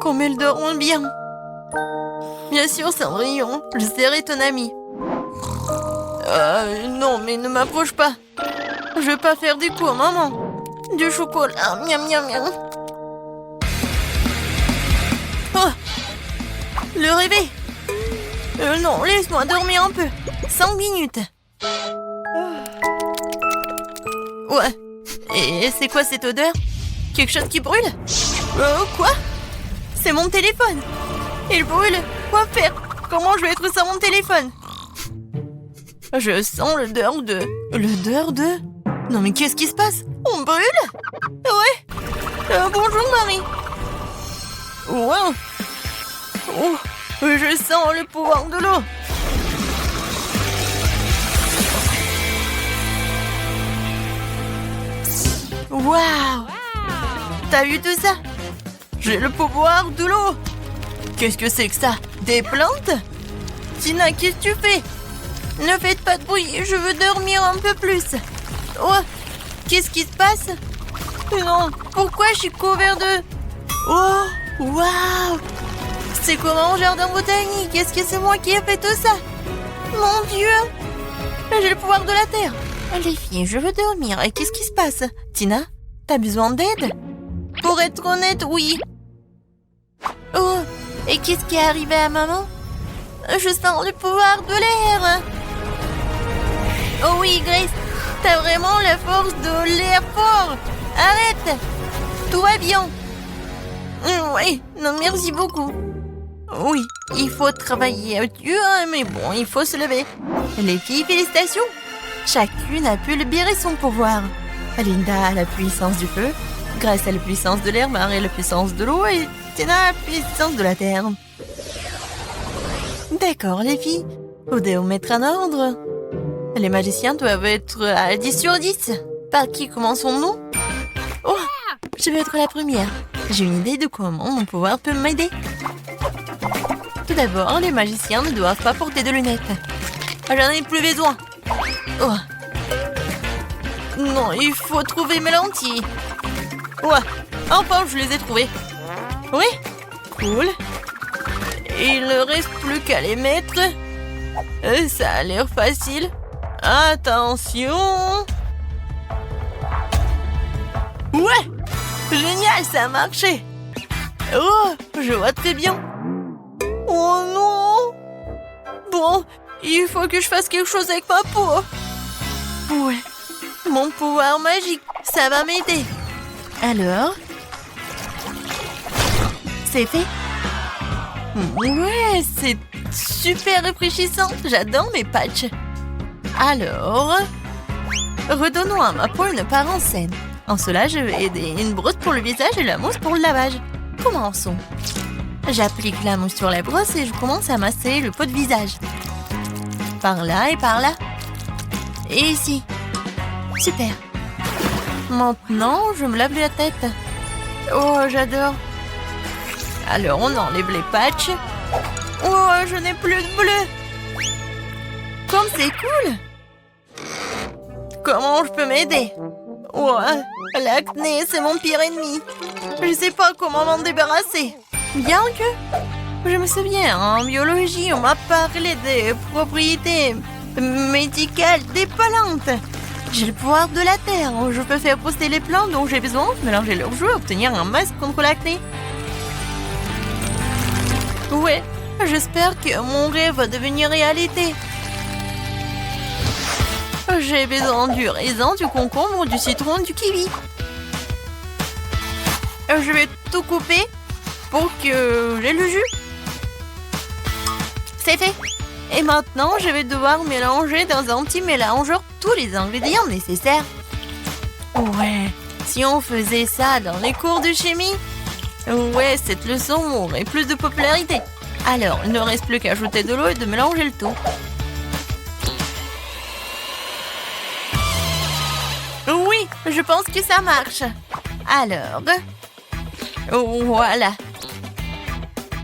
Comme elles dorment bien. Bien sûr, Cendrillon, je serai ton ami. Non, mais ne m'approche pas. Je veux pas faire des coups, maman. Du chocolat, miam miam miam. Oh, le réveil. Non, laisse-moi dormir un peu. 5 minutes. Ouais. Et c'est quoi cette odeur? Quelque chose qui brûle? Quoi? C'est mon téléphone. Il brûle. Quoi faire? Comment je vais être sans mon téléphone? Je sens l'odeur de... L'odeur de... Non mais qu'est-ce qui se passe? On brûle? Ouais. Bonjour Marie. Wow. Oh, je sens le pouvoir de l'eau. Waouh! T'as vu tout ça? J'ai le pouvoir de l'eau. Qu'est-ce que c'est que ça? Des plantes? Tina, qu'est-ce que tu fais? Ne faites pas de bruit, je veux dormir un peu plus. Oh, qu'est-ce qui se passe? Non, pourquoi je suis couvert de... Oh, waouh! C'est comme un jardin botanique. Est-ce que c'est moi qui ai fait tout ça? Mon Dieu! J'ai le pouvoir de la terre. Les filles, je veux dormir. Et qu'est-ce qui se passe? Tina, t'as besoin d'aide? Pour être honnête, oui. Oh, et qu'est-ce qui est arrivé à maman? Je sens le pouvoir de l'air. Oh oui, Grace, t'as vraiment la force de l'air fort. Arrête. Tout va bien. Oui, non, merci beaucoup. Oui, il faut travailler dur, mais bon, il faut se lever. Les filles, félicitations. Chacune a pu libérer son pouvoir. Linda a la puissance du feu, Grace a la puissance de l'air, Marie a la puissance de l'eau et Tina a la puissance de la terre. D'accord, les filles. Faut mettre en ordre. Les magiciens doivent être à 10 sur 10. Par qui commençons-nous? Oh, je vais être la première. J'ai une idée de comment mon pouvoir peut m'aider. Tout d'abord, les magiciens ne doivent pas porter de lunettes. J'en ai plus besoin. Oh. Non, il faut trouver mes lentilles. Ouais, enfin je les ai trouvées. Oui, cool. Il ne reste plus qu'à les mettre. Ça a l'air facile. Attention. Ouais, génial, ça a marché. Oh, je vois très bien. Oh non. Bon, il faut que je fasse quelque chose avec ma peau. Ouais, mon pouvoir magique, ça va m'aider. Alors, c'est fait. Ouais, c'est super rafraîchissant. J'adore mes patchs. Alors, redonnons à ma peau une apparence saine. En cela, je vais aider une brosse pour le visage et la mousse pour le lavage. Commençons. J'applique la mousse sur la brosse et je commence à masser le pot de visage. Par là et par là. Et ici. Super. Maintenant, je me lave la tête. Oh, j'adore. Alors, on enlève les patchs. Oh, je n'ai plus de bleu. Comme c'est cool. Comment je peux m'aider? Oh, l'acné, c'est mon pire ennemi. Je sais pas comment m'en débarrasser. Bien que, je me souviens, en biologie, on m'a parlé des propriétés médicales des plantes. J'ai le pouvoir de la terre. Je peux faire pousser les plantes dont j'ai besoin, mélanger leurs jus et obtenir un masque contre l'acné. Ouais, j'espère que mon rêve va devenir réalité. J'ai besoin du raisin, du concombre, du citron, du kiwi. Je vais tout couper pour que j'ai le jus. C'est fait. Et maintenant, je vais devoir mélanger dans un petit mélangeur tous les ingrédients nécessaires. Ouais, si on faisait ça dans les cours de chimie, ouais, cette leçon aurait plus de popularité. Alors, il ne reste plus qu'à ajouter de l'eau et de mélanger le tout. Oui, je pense que ça marche. Alors, voilà.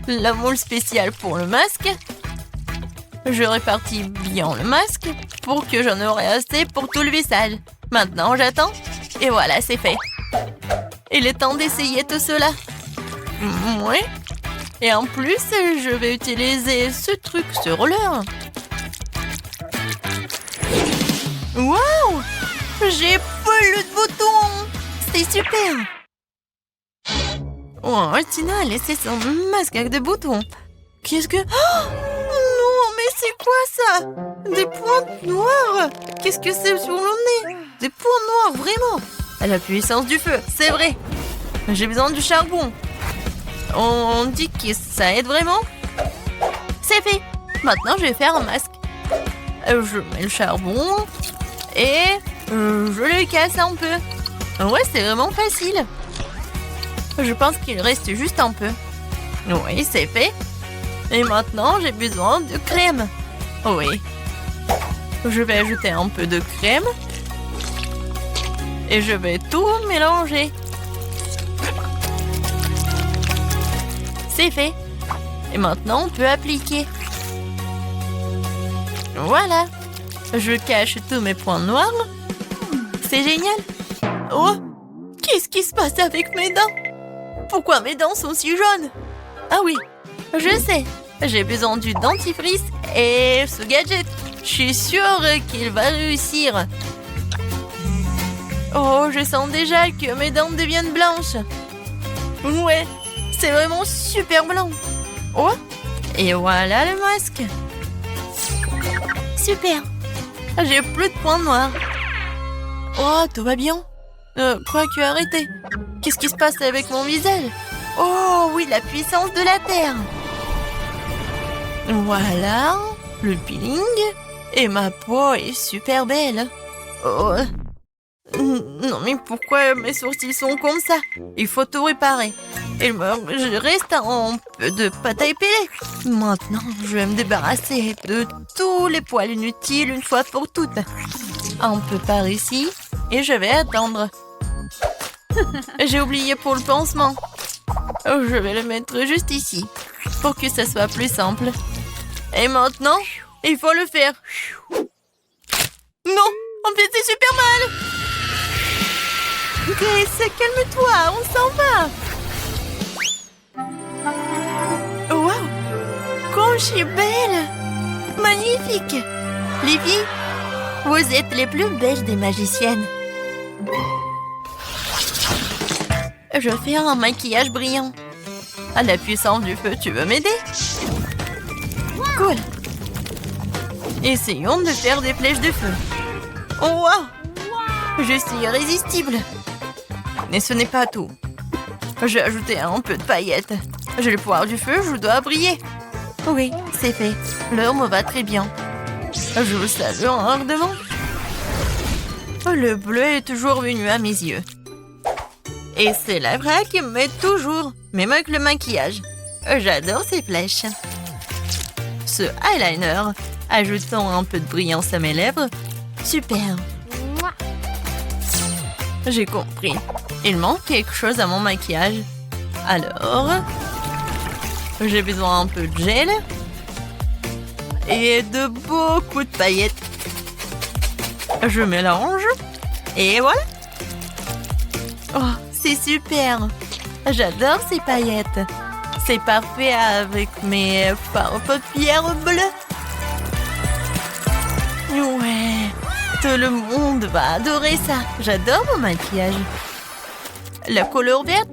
La moule spéciale pour le masque. Je répartis bien le masque pour que j'en aurai assez pour tout le visage. Maintenant, j'attends. Et voilà, c'est fait. Il est temps d'essayer tout cela. Oui, Et en plus, je vais utiliser ce truc sur l'heure. Waouh! J'ai plus de boutons! C'est super! Oh, Tina a laissé son masque avec des boutons. Qu'est-ce que... Oh non, mais c'est quoi ça? Des pointes noires? Qu'est-ce que c'est sur le nez? Des points noirs, vraiment? La puissance du feu, c'est vrai. J'ai besoin du charbon. On dit que ça aide vraiment? C'est fait. Maintenant, je vais faire un masque. Je mets le charbon et je le casse un peu. Ouais, c'est vraiment facile. Je pense qu'il reste juste un peu. Oui, c'est fait. Et maintenant, j'ai besoin de crème. Oui. Je vais ajouter un peu de crème. Et je vais tout mélanger. C'est fait. Et maintenant, on peut appliquer. Voilà. Je cache tous mes points noirs. C'est génial. Oh, qu'est-ce qui se passe avec mes dents? Pourquoi mes dents sont si jaunes? Ah oui, je sais. J'ai besoin du dentifrice et ce gadget. Je suis sûre qu'il va réussir. Oh, je sens déjà que mes dents deviennent blanches. Ouais, c'est vraiment super blanc. Oh, et voilà le masque. Super. J'ai plus de points noirs. Oh, tout va bien. Quoique, arrêtez. Qu'est-ce qui se passe avec mon visage? Oh oui, la puissance de la Terre. Voilà, le peeling. Et ma peau est super belle. Oh. Non, mais pourquoi mes sourcils sont comme ça? Il faut tout réparer. Je reste un peu de pâte à épiler. Maintenant, je vais me débarrasser de tous les poils inutiles une fois pour toutes. Un peu par ici. Et je vais attendre. J'ai oublié pour le pansement. Je vais le mettre juste ici. Pour que ça soit plus simple. Et maintenant, il faut le faire. Non, en fait, c'est super mal. Grace, calme-toi, on s'en va. Wow, comme je suis belle. Magnifique. Les filles, vous êtes les plus belles des magiciennes. Je fais un maquillage brillant. À la puissance du feu, tu veux m'aider? Cool. Essayons de faire des flèches de feu. Oh, wow! Je suis irrésistible. Mais ce n'est pas tout. J'ai ajouté un peu de paillettes. J'ai le pouvoir du feu, je dois briller. Oui, c'est fait. L'heure me va très bien. Je vous salue ardemment. Le bleu est toujours venu à mes yeux. Et c'est la vraie qui me met toujours, même avec le maquillage. J'adore ces flèches. Ce eyeliner, ajoutons un peu de brillance à mes lèvres. Super. J'ai compris. Il manque quelque chose à mon maquillage. Alors, j'ai besoin un peu de gel et de beaucoup de paillettes. Je mélange et voilà. Oh, c'est super. J'adore ces paillettes. C'est parfait avec mes fards paupières bleues. Ouais, tout le monde va adorer ça. J'adore mon maquillage. La couleur verte,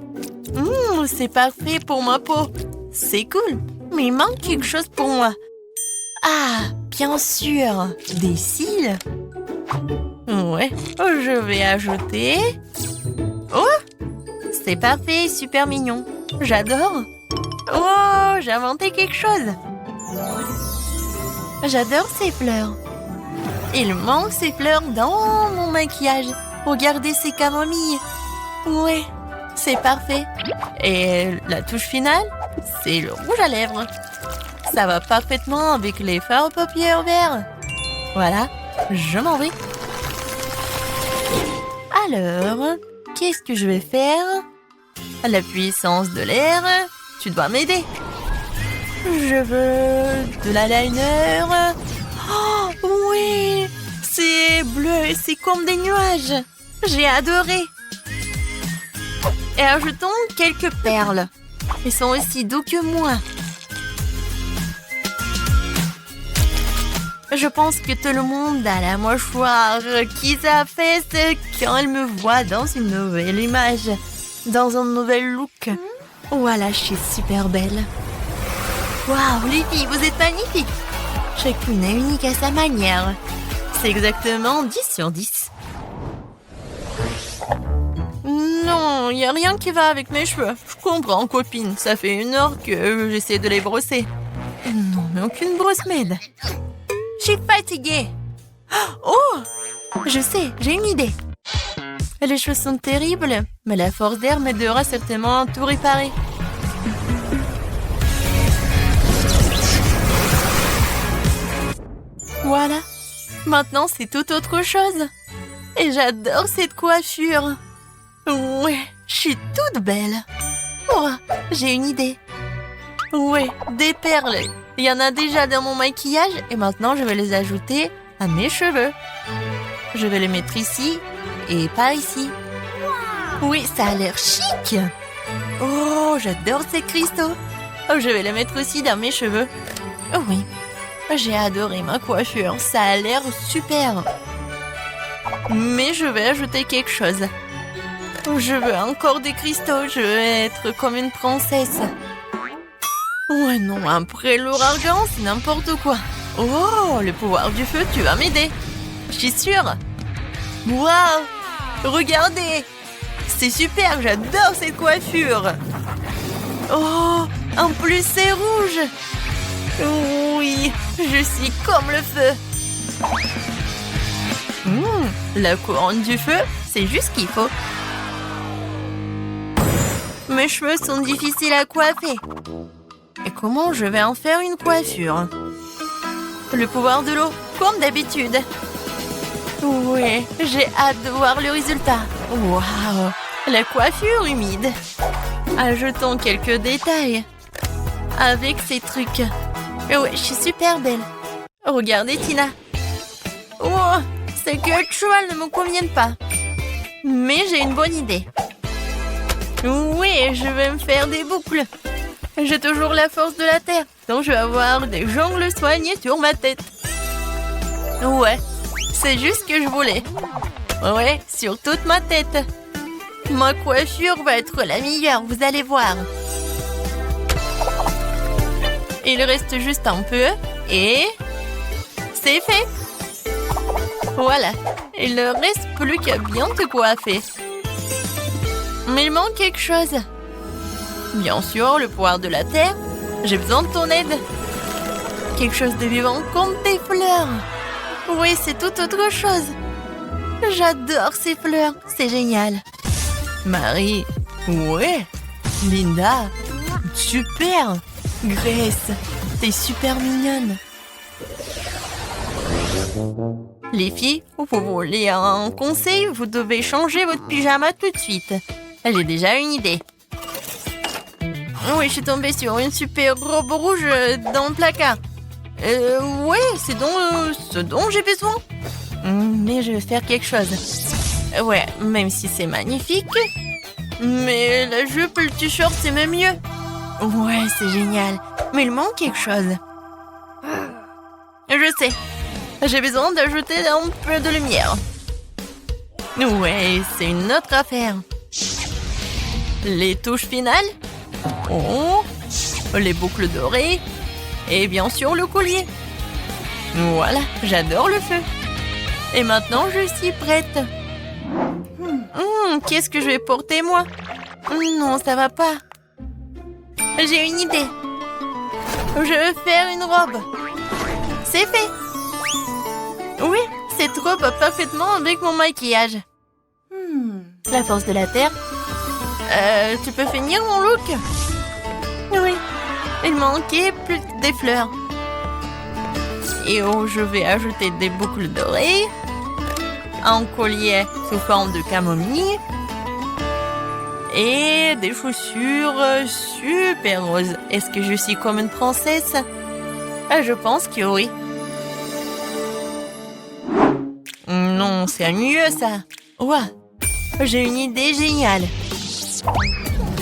c'est parfait pour ma peau. C'est cool, mais il manque quelque chose pour moi. Ah, bien sûr, des cils. Ouais, je vais ajouter... Oh, c'est parfait, super mignon. J'adore. Oh, j'ai inventé quelque chose. J'adore ces fleurs. Il manque ces fleurs dans mon maquillage. Regardez ces camomilles. Ouais, c'est parfait. Et la touche finale, c'est le rouge à lèvres. Ça va parfaitement avec les fards aux paupières verts. Voilà, je m'en vais. Alors, qu'est-ce que je vais faire? La puissance de l'air, tu dois m'aider. Je veux de l'eyeliner. Oh, oui, c'est bleu et c'est comme des nuages. J'ai adoré. Et ajoutons quelques perles. Ils sont aussi doux que moi. Je pense que tout le monde a la mâchoire qui s'affaisse quand elle me voit dans une nouvelle image, dans un nouvel look. Voilà, je suis super belle. Waouh, les filles, vous êtes magnifiques. Chacune est unique à sa manière. C'est exactement 10 sur 10. Non, il n'y a rien qui va avec mes cheveux. Je comprends, copine. Ça fait 1 heure que j'essaie de les brosser. Non, mais aucune brosse m'aide. Je suis fatiguée. Oh, je sais, j'ai une idée. Les cheveux sont terribles, mais la force d'air m'aidera certainement à tout réparer. Voilà. Maintenant, c'est tout autre chose. Et j'adore cette coiffure. Ouais, je suis toute belle. Oh, j'ai une idée. Ouais, des perles. Il y en a déjà dans mon maquillage et maintenant je vais les ajouter à mes cheveux. Je vais les mettre ici et par ici. Oui, ça a l'air chic. Oh, j'adore ces cristaux. Oh, je vais les mettre aussi dans mes cheveux. Oh oui, j'ai adoré ma coiffure. Ça a l'air super. Mais je vais ajouter quelque chose. Je veux encore des cristaux. Je veux être comme une princesse. Ouais, non, après l'ouragan, c'est n'importe quoi. Oh, le pouvoir du feu, tu vas m'aider. Je suis sûre. Waouh, regardez. C'est super, j'adore cette coiffure. Oh, en plus c'est rouge. Oui, je suis comme le feu. La couronne du feu, c'est juste ce qu'il faut. Mes cheveux sont difficiles à coiffer. Et comment je vais en faire une coiffure? Le pouvoir de l'eau, comme d'habitude. Oui, j'ai hâte de voir le résultat. Waouh, la coiffure humide. Ajoutons quelques détails. Avec ces trucs. Ouais, je suis super belle. Regardez, Tina. Oh, ces queues de cheval ne me conviennent pas. Mais j'ai une bonne idée. Oui, je vais me faire des boucles. J'ai toujours la force de la terre, donc je vais avoir des jongles soignés sur ma tête. Ouais, c'est juste ce que je voulais. Ouais, sur toute ma tête. Ma coiffure va être la meilleure, vous allez voir. Il reste juste un peu et c'est fait. Voilà, il ne reste plus qu'à bien te coiffer. Mais il manque quelque chose. Bien sûr, le pouvoir de la terre. J'ai besoin de ton aide. Quelque chose de vivant comme des fleurs. Oui, c'est tout autre chose. J'adore ces fleurs. C'est génial. Marie. Ouais. Linda. Super. Grace. T'es super mignonne. Les filles, vous voulez un conseil? Vous devez changer votre pyjama tout de suite. J'ai déjà une idée. Oui, je suis tombée sur une super robe rouge dans le placard. Ouais, c'est ce dont j'ai besoin. Mais je vais faire quelque chose. Ouais, même si c'est magnifique. Mais la jupe et le t-shirt, c'est même mieux. Ouais, c'est génial. Mais il manque quelque chose. Je sais. J'ai besoin d'ajouter un peu de lumière. Ouais, c'est une autre affaire. Les touches finales. Oh, les boucles dorées. Et bien sûr le collier. Voilà, j'adore le feu. Et maintenant, je suis prête. Qu'est-ce que je vais porter, moi? Non, ça va pas. J'ai une idée. Je vais faire une robe. C'est fait. Oui, cette robe va parfaitement avec mon maquillage. La force de la terre. Tu peux finir mon look? Oui, il manquait plus que des fleurs. Et oh, je vais ajouter des boucles d'oreilles, un collier sous forme de camomille et des chaussures super roses. Est-ce que je suis comme une princesse? Je pense que oui. Non, c'est mieux ça. Ouais, j'ai une idée géniale.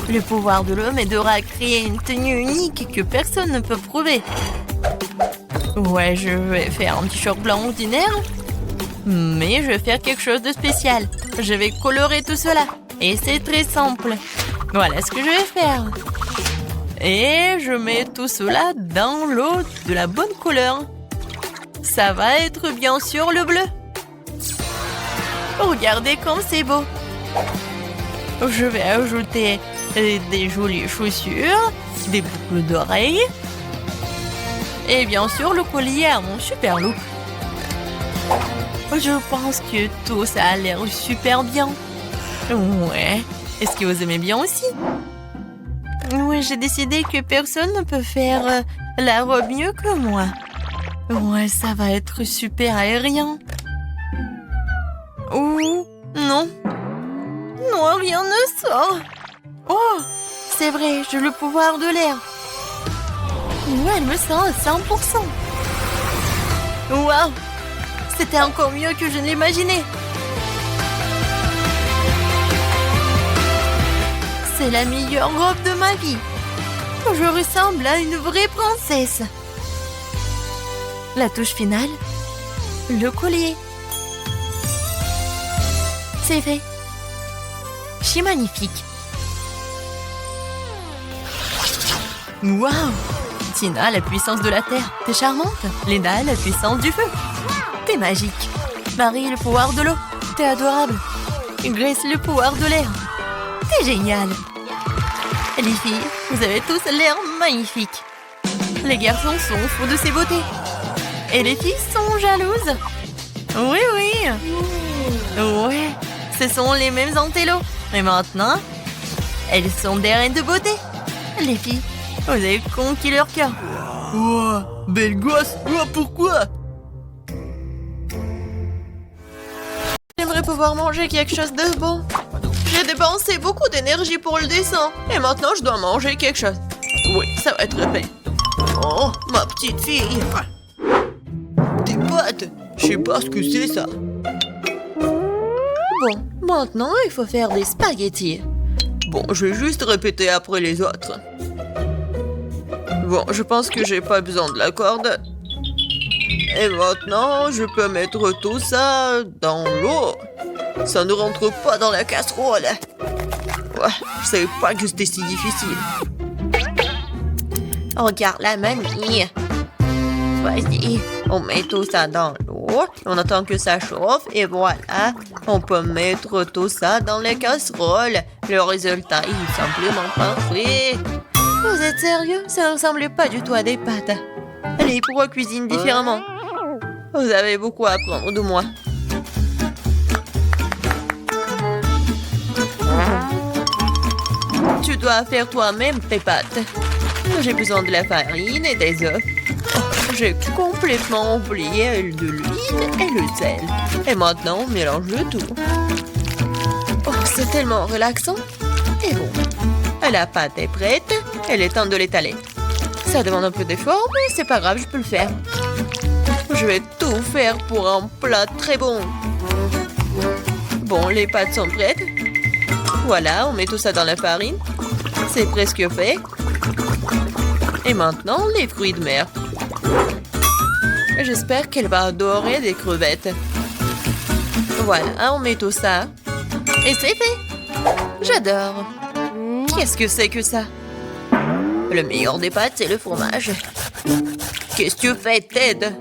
Le pouvoir de l'eau m'aidera à créer une tenue unique que personne ne peut prouver. Ouais, je vais faire un t-shirt blanc ordinaire. Mais je vais faire quelque chose de spécial. Je vais colorer tout cela. Et c'est très simple. Voilà ce que je vais faire. Et je mets tout cela dans l'eau de la bonne couleur. Ça va être bien sûr le bleu. Regardez comme c'est beau. Je vais ajouter des jolies chaussures, des boucles d'oreilles. Et bien sûr le collier à mon super look. Je pense que tout ça a l'air super bien. Ouais. Est-ce que vous aimez bien aussi? Oui, j'ai décidé que personne ne peut faire la robe mieux que moi. Ouais, ça va être super aérien. Ouh, non. Non, rien ne sort. Oh, c'est vrai, j'ai le pouvoir de l'air. Ouais, elle me sent à 100%. Waouh, c'était encore mieux que je ne l'imaginais. C'est la meilleure robe de ma vie. Je ressemble à une vraie princesse. La touche finale, le collier. C'est fait. C'est magnifique. Waouh! Tina, la puissance de la terre. T'es charmante. Lena, la puissance du feu. T'es magique. Marie, le pouvoir de l'eau. T'es adorable. Grace, le pouvoir de l'air. T'es génial. Les filles, vous avez tous l'air magnifiques. Les garçons sont fous de ses beautés. Et les filles sont jalouses. Oui, oui. Ouais, ce sont les mêmes antélos. Mais maintenant, elles sont des reines de beauté. Les filles, vous avez conquis leur cœur. Oh, belle gosse. Oh, pourquoi? J'aimerais pouvoir manger quelque chose de bon. J'ai dépensé beaucoup d'énergie pour le dessin. Et maintenant, je dois manger quelque chose. Oui, ça va être fait. Oh, ma petite fille. Des pâtes. Je sais pas ce que c'est ça. Bon, maintenant, il faut faire des spaghettis. Bon, je vais juste répéter après les autres. Bon, je pense que j'ai pas besoin de la corde. Et maintenant, je peux mettre tout ça dans l'eau. Ça ne rentre pas dans la casserole. Ouais, je savais pas que c'était si difficile. Regarde la mamie. Vas-y, on met tout ça dans l'eau. On attend que ça chauffe et voilà. On peut mettre tout ça dans les casseroles. Le résultat est simplement parfait. Vous êtes sérieux? Ça ne ressemble pas du tout à des pâtes. Allez, pourquoi cuisine différemment? Vous avez beaucoup à apprendre de moi. Tu dois faire toi-même tes pâtes. J'ai besoin de la farine et des œufs. Oh, j'ai complètement oublié de l'huile et le sel. Et maintenant, on mélange le tout. Oh, c'est tellement relaxant. Et bon, la pâte est prête. Il est temps de l'étaler. Ça demande un peu d'effort, mais c'est pas grave, je peux le faire. Je vais tout faire pour un plat très bon. Bon, les pâtes sont prêtes. Voilà, on met tout ça dans la farine. C'est presque fait. Et maintenant, les fruits de mer. J'espère qu'elle va adorer des crevettes. Voilà, on met tout ça. Et c'est fait. J'adore. Qu'est-ce que c'est que ça? Le meilleur des pâtes, c'est le fromage. Qu'est-ce que tu fais, Ted?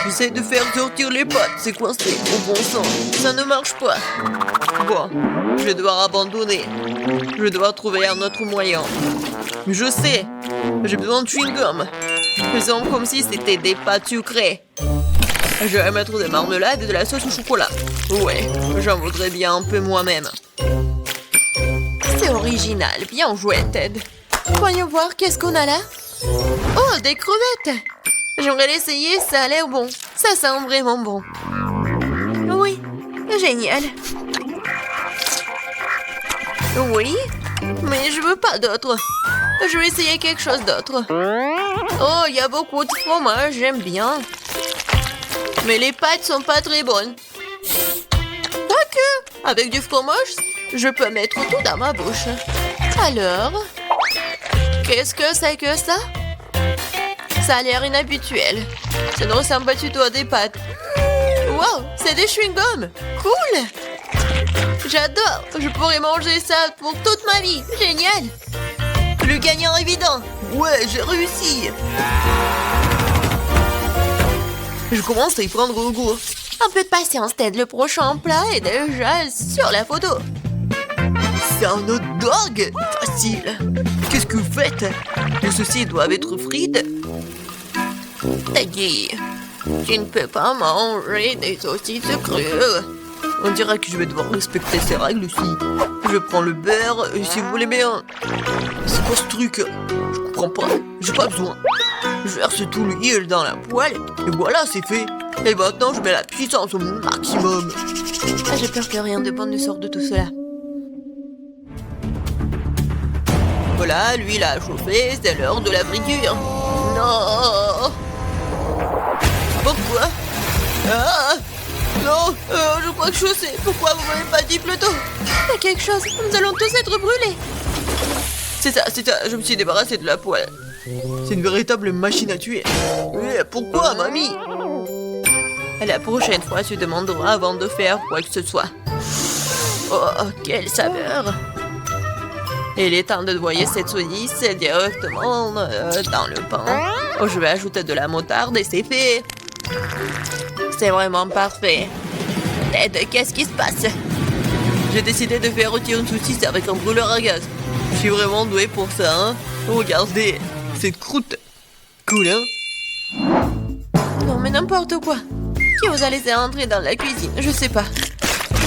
J'essaie de faire sortir les pâtes, c'est coincé. Au bon sang, ça ne marche pas. Bon, je vais devoir abandonner. Je vais devoir trouver un autre moyen. Je sais, j'ai besoin de chewing-gum. Faisons comme si c'était des pâtes sucrées. Je vais mettre des marmelades et de la sauce au chocolat. Ouais, j'en voudrais bien un peu moi-même. C'est original, bien joué, Ted. Voyons voir, qu'est-ce qu'on a là? Oh, des crevettes! J'aimerais l'essayer, ça a l'air bon. Ça sent vraiment bon. Oui, génial. Oui, mais je veux pas d'autre. Je vais essayer quelque chose d'autre. Oh, il y a beaucoup de fromage, j'aime bien. Mais les pâtes sont pas très bonnes. Quoique, avec du fromage, je peux mettre tout dans ma bouche. Alors, qu'est-ce que c'est que ça? Ça a l'air inhabituel. Ça ne ressemble pas du tout à des pâtes. Wow, c'est des chewing-gums. Cool. J'adore. Je pourrais manger ça pour toute ma vie. Génial. Le gagnant évident. Ouais, j'ai réussi. Je commence à y prendre goût. Un peu de patience, Ted. Le prochain plat est déjà sur la photo. C'est un hot dog. Facile. Qu'est-ce que vous faites? Les saucisses doivent être frites. Teddy, tu ne peux pas manger des saucisses crues. On dirait que je vais devoir respecter ces règles aussi. Je prends le beurre, et si vous voulez bien. C'est quoi ce truc? Je comprends pas. J'ai pas besoin. Je verse tout l'huile dans la poêle, et voilà, c'est fait. Et maintenant, je mets la puissance au maximum. Ah, j'ai peur que rien de bon ne sorte de tout cela. Voilà, l'huile a chauffé, c'est l'heure de la friture. Non! Pourquoi? Ah! Non, je crois que je sais. Pourquoi vous m'avez pas dit plus tôt? Il y a quelque chose, nous allons tous être brûlés. C'est ça, je me suis débarrassé de la poêle. C'est une véritable machine à tuer. Mais pourquoi, mamie? La prochaine fois, tu demanderas avant de faire quoi que ce soit. Oh, quelle saveur! Il est temps de noyer cette saucisse directement dans le pain. Oh, je vais ajouter de la moutarde et c'est fait. C'est vraiment parfait. Ted, qu'est-ce qui se passe? J'ai décidé de faire rôtir une saucisse avec un brûleur à gaz. Je suis vraiment doué pour ça, hein? Regardez, cette croûte. Cool, hein? Non, mais n'importe quoi. Qui vous a laissé entrer dans la cuisine? Je sais pas.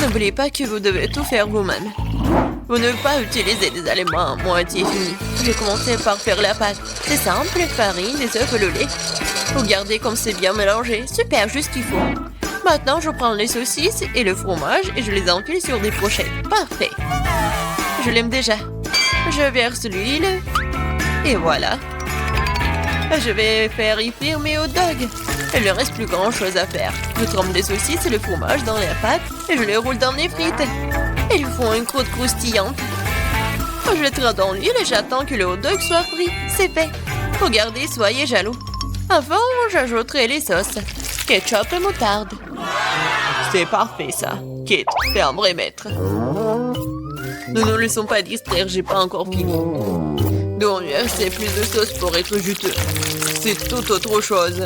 N'oubliez pas que vous devez tout faire vous-même. Vous ne devez pas utiliser des aliments à moitié finis. Je vais commencer par faire la pâte. C'est simple, farine, des œufs, le lait. Regardez comme c'est bien mélangé. Super, juste ce qu'il faut. Maintenant, je prends les saucisses et le fromage et je les enfile sur des brochettes. Parfait. Je l'aime déjà. Je verse l'huile. Et voilà. Je vais faire y frire mes hot dogs. Il ne reste plus grand chose à faire. Je trempe les saucisses et le fromage dans la pâte et je les roule dans les frites. Ils font une croûte croustillante. Je les traite dans l'huile et j'attends que le hot dog soit frit. C'est fait. Regardez, soyez jaloux. Avant, j'ajouterai les sauces. Ketchup et moutarde. C'est parfait, ça. Kate, t'es un vrai maître. Ne nous laissons pas distraire, j'ai pas encore fini. Donc, c'est plus de sauce pour être juteux. C'est tout autre chose.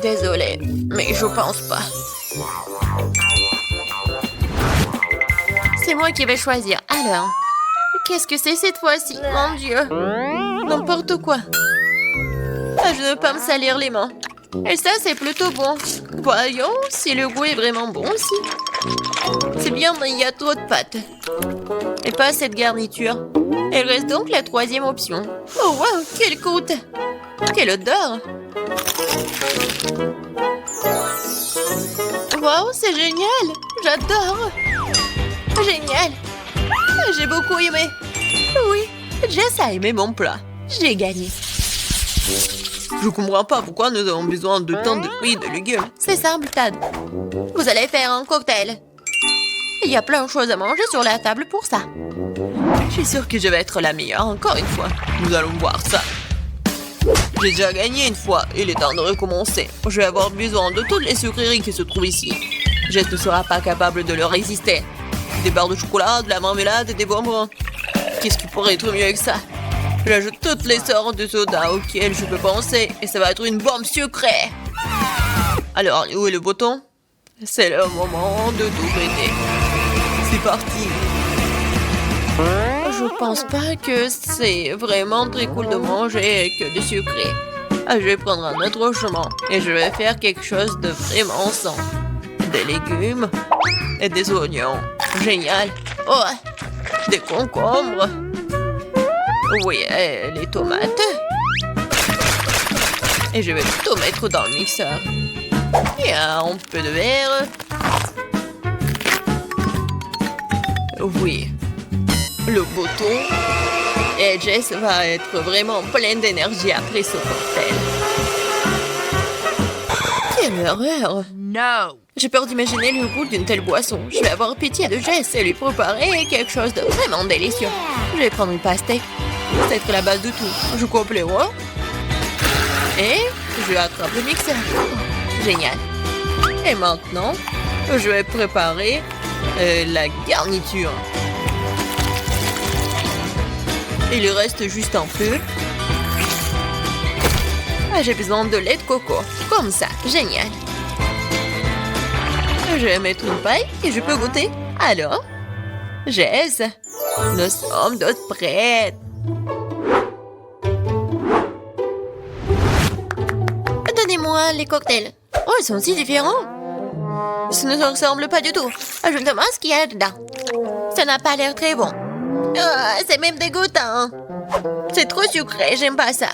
Désolée, mais je pense pas. C'est moi qui vais choisir. Alors, qu'est-ce que c'est cette fois-ci? Mon Dieu. N'importe quoi. Ah, je ne veux pas me salir les mains. Et ça, c'est plutôt bon. Voyons si le goût est vraiment bon aussi. C'est bien, mais il y a trop de pâtes. Et pas assez de garniture. Il reste donc la troisième option. Oh, wow, quelle croûte! Quelle odeur! Wow, c'est génial! J'adore! Génial! J'ai beaucoup aimé. Oui, Jess a aimé mon plat. J'ai gagné. Je comprends pas pourquoi nous avons besoin de tant de fruits et de légumes. C'est simple, Tad. Vous allez faire un cocktail. Il y a plein de choses à manger sur la table pour ça. Je suis sûre que je vais être la meilleure encore une fois. Nous allons voir ça. J'ai déjà gagné une fois. Il est temps de recommencer. Je vais avoir besoin de toutes les sucreries qui se trouvent ici. Jess ne sera pas capable de leur résister. Des barres de chocolat, de la marmelade et des bonbons. Qu'est-ce qui pourrait être mieux que ça? J'ajoute toutes les sortes de soda auxquelles je peux penser et ça va être une bombe sucrée. Alors, où est le bouton? C'est le moment de tout péter. C'est parti. Je pense pas que c'est vraiment très cool de manger que du sucré. Je vais prendre un autre chemin et je vais faire quelque chose de vraiment sain. Des légumes et des oignons. Génial. Oh, des concombres. Oui, et les tomates. Et je vais tout mettre dans le mixeur. Et un peu de verre. Oui. Le bouton. Et Jess va être vraiment pleine d'énergie après ce cocktail. Quelle horreur! no! J'ai peur d'imaginer le goût d'une telle boisson. Je vais avoir pitié de Jess et lui préparer quelque chose de vraiment délicieux. Je vais prendre une pastèque. C'est être la base de tout. Je coupe les oies. Et je attrape le mixeur. Génial. Et maintenant, je vais préparer la garniture. Il reste juste un peu. Ah, j'ai besoin de lait de coco. Comme ça. Génial. Je vais mettre une paille et je peux goûter. Alors, Jess, nous sommes toutes prêtes. Donnez-moi les cocktails. Oh, ils sont si différents. Ça ne se ressemble pas du tout. Ajoute-moi ce qu'il y a dedans. Ça n'a pas l'air très bon. C'est même dégoûtant. C'est trop sucré, j'aime pas ça.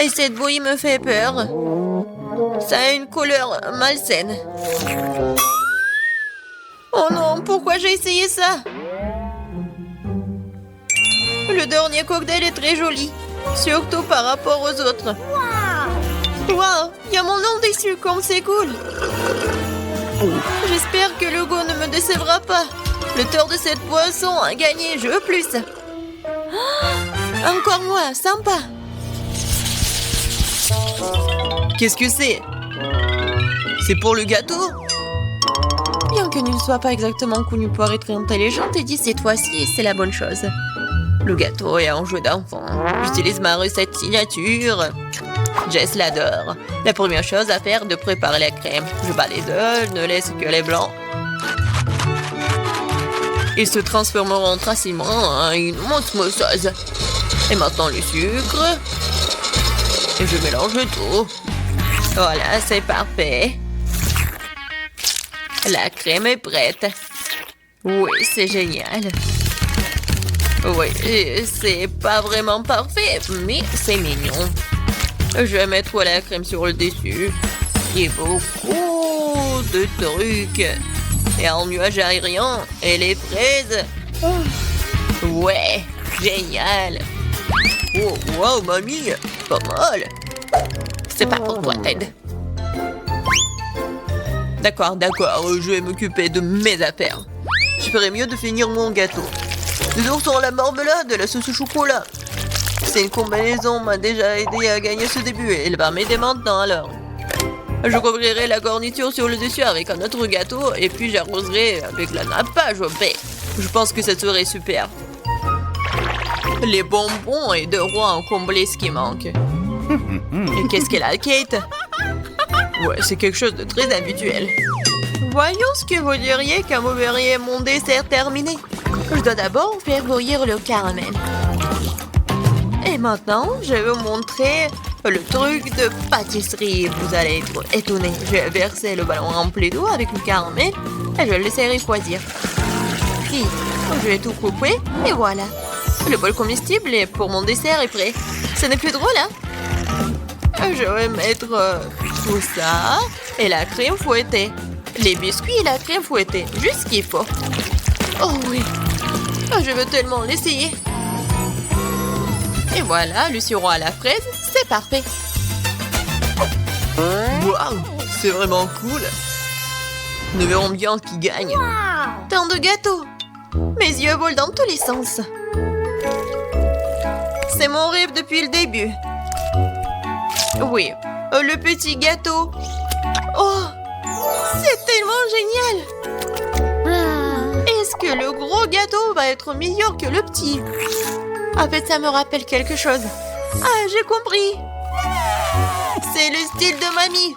Et cette bouillie me fait peur. Ça a une couleur malsaine. Oh non, pourquoi j'ai essayé ça? Le dernier cocktail est très joli, surtout par rapport aux autres. Wow, il y a mon nom dessus, comme c'est cool. J'espère que le goût ne me décevra pas. Le tort de cette boisson a gagné, je veux plus. Encore moi, sympa. Qu'est-ce que c'est? C'est pour le gâteau? Bien que ne soit pas exactement connu pour être intelligente, et dit cette fois-ci, c'est la bonne chose. Le gâteau est un jeu d'enfant. J'utilise ma recette signature. Jess l'adore. La première chose à faire est de préparer la crème. Je bats les œufs, ne laisse que les blancs. Ils se transformeront tranquillement en une osmosose. Et maintenant le sucre. Et je mélange tout. Voilà, c'est parfait. La crème est prête. Oui, c'est génial. Oui, c'est pas vraiment parfait, mais c'est mignon. Je vais mettre la crème sur le dessus. Et beaucoup de trucs. Et un nuage aérien. Et les fraises. Ouais, génial. Oh, wow, mamie, pas mal. C'est pas pour toi, Ted. D'accord, je vais m'occuper de mes affaires. Je ferais mieux de finir mon gâteau. Des oursons à la marmelade et la sauce au chocolat. C'est une combinaison m'a déjà aidé à gagner ce début et elle va m'aider maintenant alors. Je couvrirai la garniture sur le dessus avec un autre gâteau et puis j'arroserai avec la nappage au baie. Je pense que ça serait super. Les bonbons et deux rois ont comblé ce qui manque. Et qu'est-ce qu'elle a, Kate? Ouais, c'est quelque chose de très habituel. Voyons ce que vous diriez quand vous verriez mon dessert terminé. Je dois d'abord faire bouillir le caramel. Et maintenant, je vais vous montrer le truc de pâtisserie. Vous allez être étonnés. Je vais verser le ballon rempli d'eau avec le caramel et je vais le laisser refroidir. Puis, je vais tout couper et voilà. Le bol comestible pour mon dessert est prêt. Ce n'est plus drôle, hein? Je vais mettre tout ça et la crème fouettée. Les biscuits et la crème fouettée. Juste ce qu'il faut. Oh oui. Je veux tellement l'essayer. Et voilà, le sirop à la fraise, c'est parfait. Waouh, c'est vraiment cool. Nous verrons bien qui gagne. Tant de gâteaux. Mes yeux volent dans tous les sens. C'est mon rêve depuis le début. Oui, le petit gâteau. Oh, c'est tellement génial. Est-ce que le gros gâteau va être meilleur que le petit? En fait, ça me rappelle quelque chose. Ah, j'ai compris. C'est le style de mamie.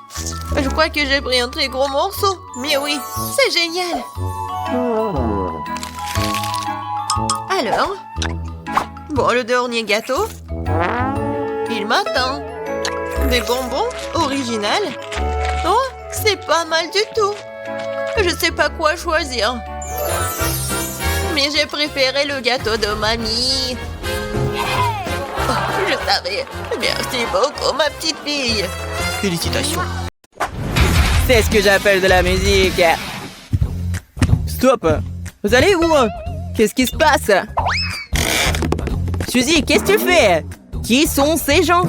Je crois que j'ai pris un très gros morceau. Mais oui, c'est génial. Alors, bon, le dernier gâteau. Il m'attend. Des bonbons originales. Oh, c'est pas mal du tout. Je sais pas quoi choisir. Mais j'ai préféré le gâteau de mamie. Oh, je savais. Merci beaucoup, ma petite fille. Félicitations. C'est ce que j'appelle de la musique. Stop. Vous allez où? Qu'est-ce qui se passe? Suzy, qu'est-ce que tu fais? Qui sont ces gens?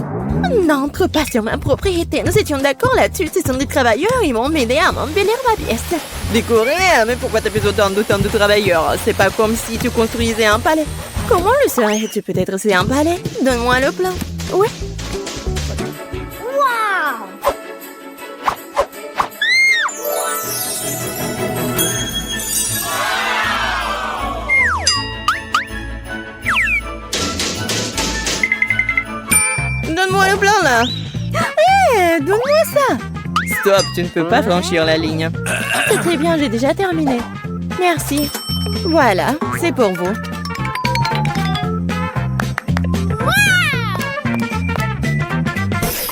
N'entre pas sur ma propriété. Nous étions d'accord là-dessus. Ce sont des travailleurs. Ils m'ont aidé à m'embellir ma pièce. Décorer? Mais pourquoi t'as fait autant de travailleurs? C'est pas comme si tu construisais un palais. Comment le serais-tu? Peut-être c'est un palais. Donne-moi le plan. Oui. Donne-moi le plan, là. Hé, donne-moi ça. Stop, tu ne peux pas franchir la ligne. C'est très bien, j'ai déjà terminé. Merci. Voilà, c'est pour vous.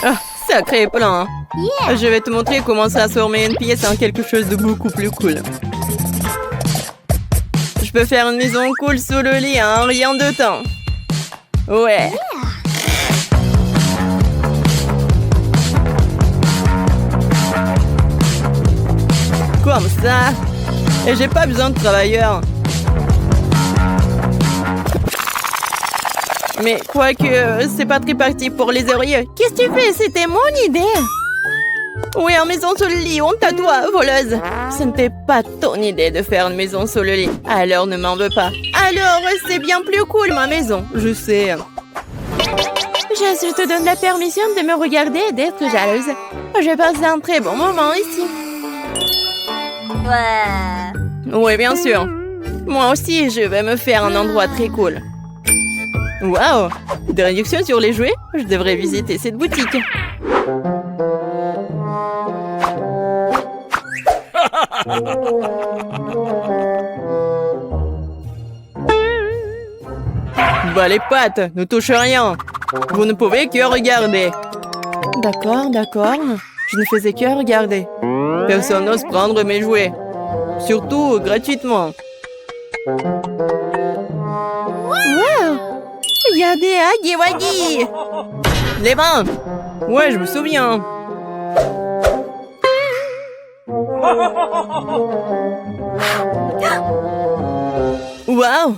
Ah, sacré plan. Je vais te montrer comment transformer une pièce en quelque chose de beaucoup plus cool. Je peux faire une maison cool sous le lit en rien de temps. Ouais. Comme ça. Et j'ai pas besoin de travailleurs. Mais quoique, c'est pas très pratique pour les oreillers. Qu'est-ce que tu fais? C'était mon idée. Oui, en maison sous le lit, honte à toi, voleuse. Ce n'était pas ton idée de faire une maison sous le lit. Alors ne m'en veux pas. Alors, c'est bien plus cool, ma maison. Je sais. Je te donne la permission de me regarder et d'être jalouse. Je passe un très bon moment ici. Oui, bien sûr. Moi aussi, je vais me faire un endroit très cool. Waouh! Des réductions sur les jouets? Je devrais visiter cette boutique. Bah les pattes, ne touche rien. Vous ne pouvez que regarder. D'accord, d'accord. Je ne faisais que regarder. Personne n'ose prendre mes jouets. Surtout gratuitement. Wow! Il y a des Huggy Wuggy! Les mains! Ouais, je me souviens. Waouh!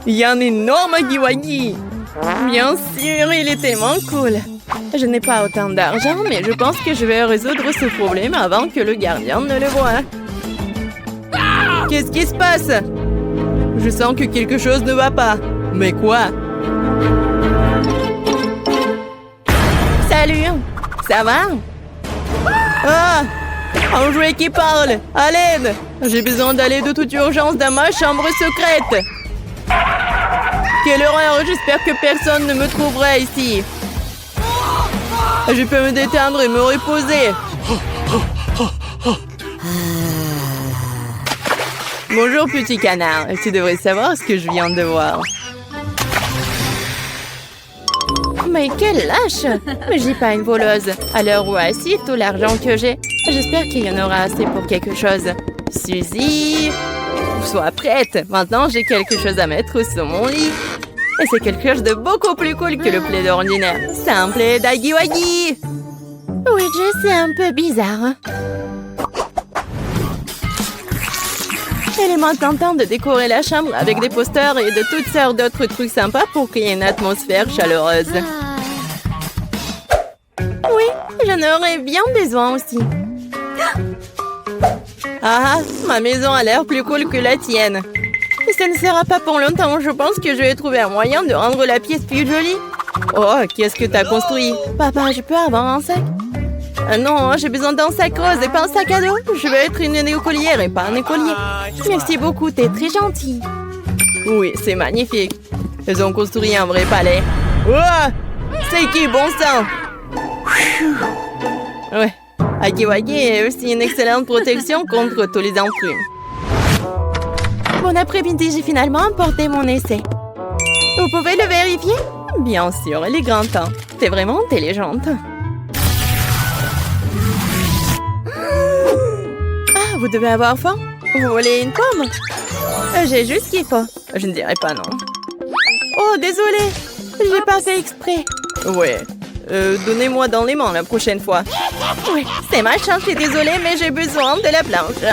Il y a un énorme Huggy Wuggy! Bien sûr, il est tellement cool. Je n'ai pas autant d'argent, mais je pense que je vais résoudre ce problème avant que le gardien ne le voie. Qu'est-ce qui se passe? Je sens que quelque chose ne va pas. Mais quoi? Salut! Ça va? Ah! Un jouet qui parle! À l'aide! J'ai besoin d'aller de toute urgence dans ma chambre secrète! Quelle horreur! J'espère que personne ne me trouvera ici! Je peux me détendre et me reposer! Bonjour, petit canard. Tu devrais savoir ce que je viens de voir. Mais quelle lâche! Mais j'ai pas une voleuse. Alors voici tout l'argent que j'ai. J'espère qu'il y en aura assez pour quelque chose. Suzy, sois prête. Maintenant, j'ai quelque chose à mettre sur mon lit. Et c'est quelque chose de beaucoup plus cool que le plaid ordinaire. C'est un plaid d'Huggy Wuggy. Oui, c'est un peu bizarre. Il est maintenant temps de décorer la chambre avec des posters et de toutes sortes d'autres trucs sympas pour créer une atmosphère chaleureuse. Oui, j'en aurais bien besoin aussi. Ah, ma maison a l'air plus cool que la tienne. Et ça ne sera pas pour longtemps. Je pense que je vais trouver un moyen de rendre la pièce plus jolie. Oh, qu'est-ce que t'as construit? Papa, je peux avoir un sac? Non, j'ai besoin d'un sac rose et pas un sac à dos. Je veux être une écolière et pas un écolier. Merci beaucoup, t'es très gentil. Oui, c'est magnifique. Ils ont construit un vrai palais. Oh! C'est qui, bon sang? Ouais, Huggy Wuggy est aussi une excellente protection contre tous les intrus. Bon après-midi, j'ai finalement emporté mon essai. Vous pouvez le vérifier? Bien sûr, il est grand temps. T'es vraiment intelligente. Ah, vous devez avoir faim? Vous voulez une pomme? J'ai juste ce qu'il faut. Je ne dirais pas non. Oh, désolé. J'ai pas fait exprès. Ouais. Donnez-moi dans les mains la prochaine fois. Oui, c'est ma chance, je suis désolée, mais j'ai besoin de la planche.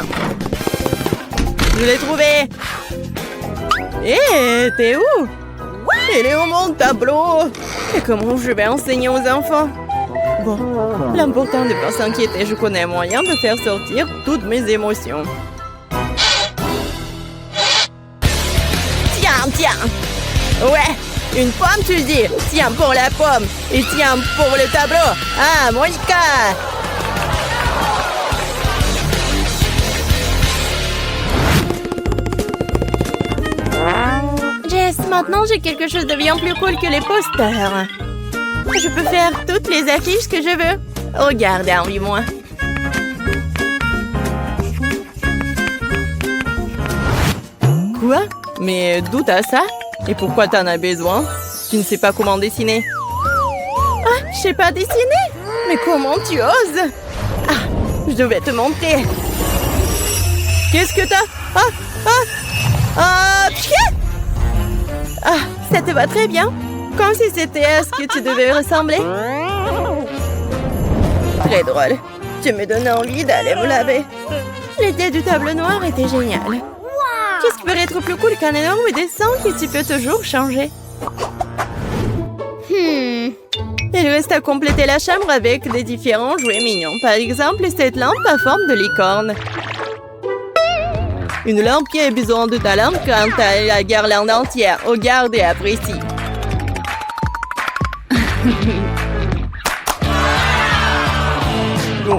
Je l'ai trouvé. Hé, t'es où? Il est où mon tableau? Et comment je vais enseigner aux enfants? Bon, l'important n'est pas s'inquiéter, je connais un moyen de faire sortir toutes mes émotions. Tiens! Ouais, une pomme tu dis? Tiens pour la pomme et tiens pour le tableau. Ah, Monica! Jess, maintenant j'ai quelque chose de bien plus cool que les posters. Je peux faire toutes les affiches que je veux. Regarde, envie-moi. Quoi? Mais d'où t'as ça? Et pourquoi t'en as besoin? Tu ne sais pas comment dessiner? Ah, je sais pas dessiner? Mais comment tu oses? Ah, je devais te montrer. Qu'est-ce que t'as? Ah, ça te va très bien. Comme si c'était à ce que tu devais ressembler. Très drôle. Tu me donnes envie d'aller me laver. L'idée du tableau noir était géniale. Qu'est-ce qui pourrait être plus cool qu'un énorme dessin que tu peux toujours changer? Il reste à compléter la chambre avec des différents jouets mignons. Par exemple, cette lampe à forme de licorne. Une lampe qui a besoin de ta lampe quand t'as la guirlande entière. Regarde et apprécie.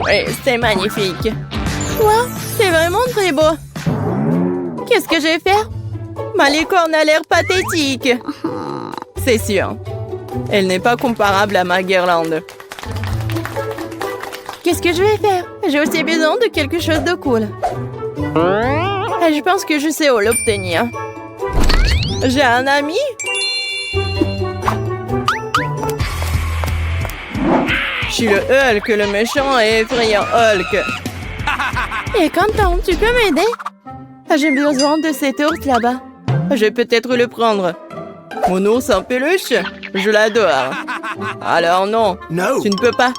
Ouais, c'est magnifique. Quoi? C'est vraiment très beau. Qu'est-ce que je vais faire? Ma licorne a l'air pathétique. C'est sûr. Elle n'est pas comparable à ma guirlande. Qu'est-ce que je vais faire? J'ai aussi besoin de quelque chose de cool. Et je pense que je sais où l'obtenir. J'ai un ami? Je suis le Hulk, le méchant et effrayant Hulk. Et Quentin, tu peux m'aider? J'ai besoin de cet ours là-bas. Je vais peut-être le prendre. Mon ours en peluche? Je l'adore. Alors non, tu ne peux pas.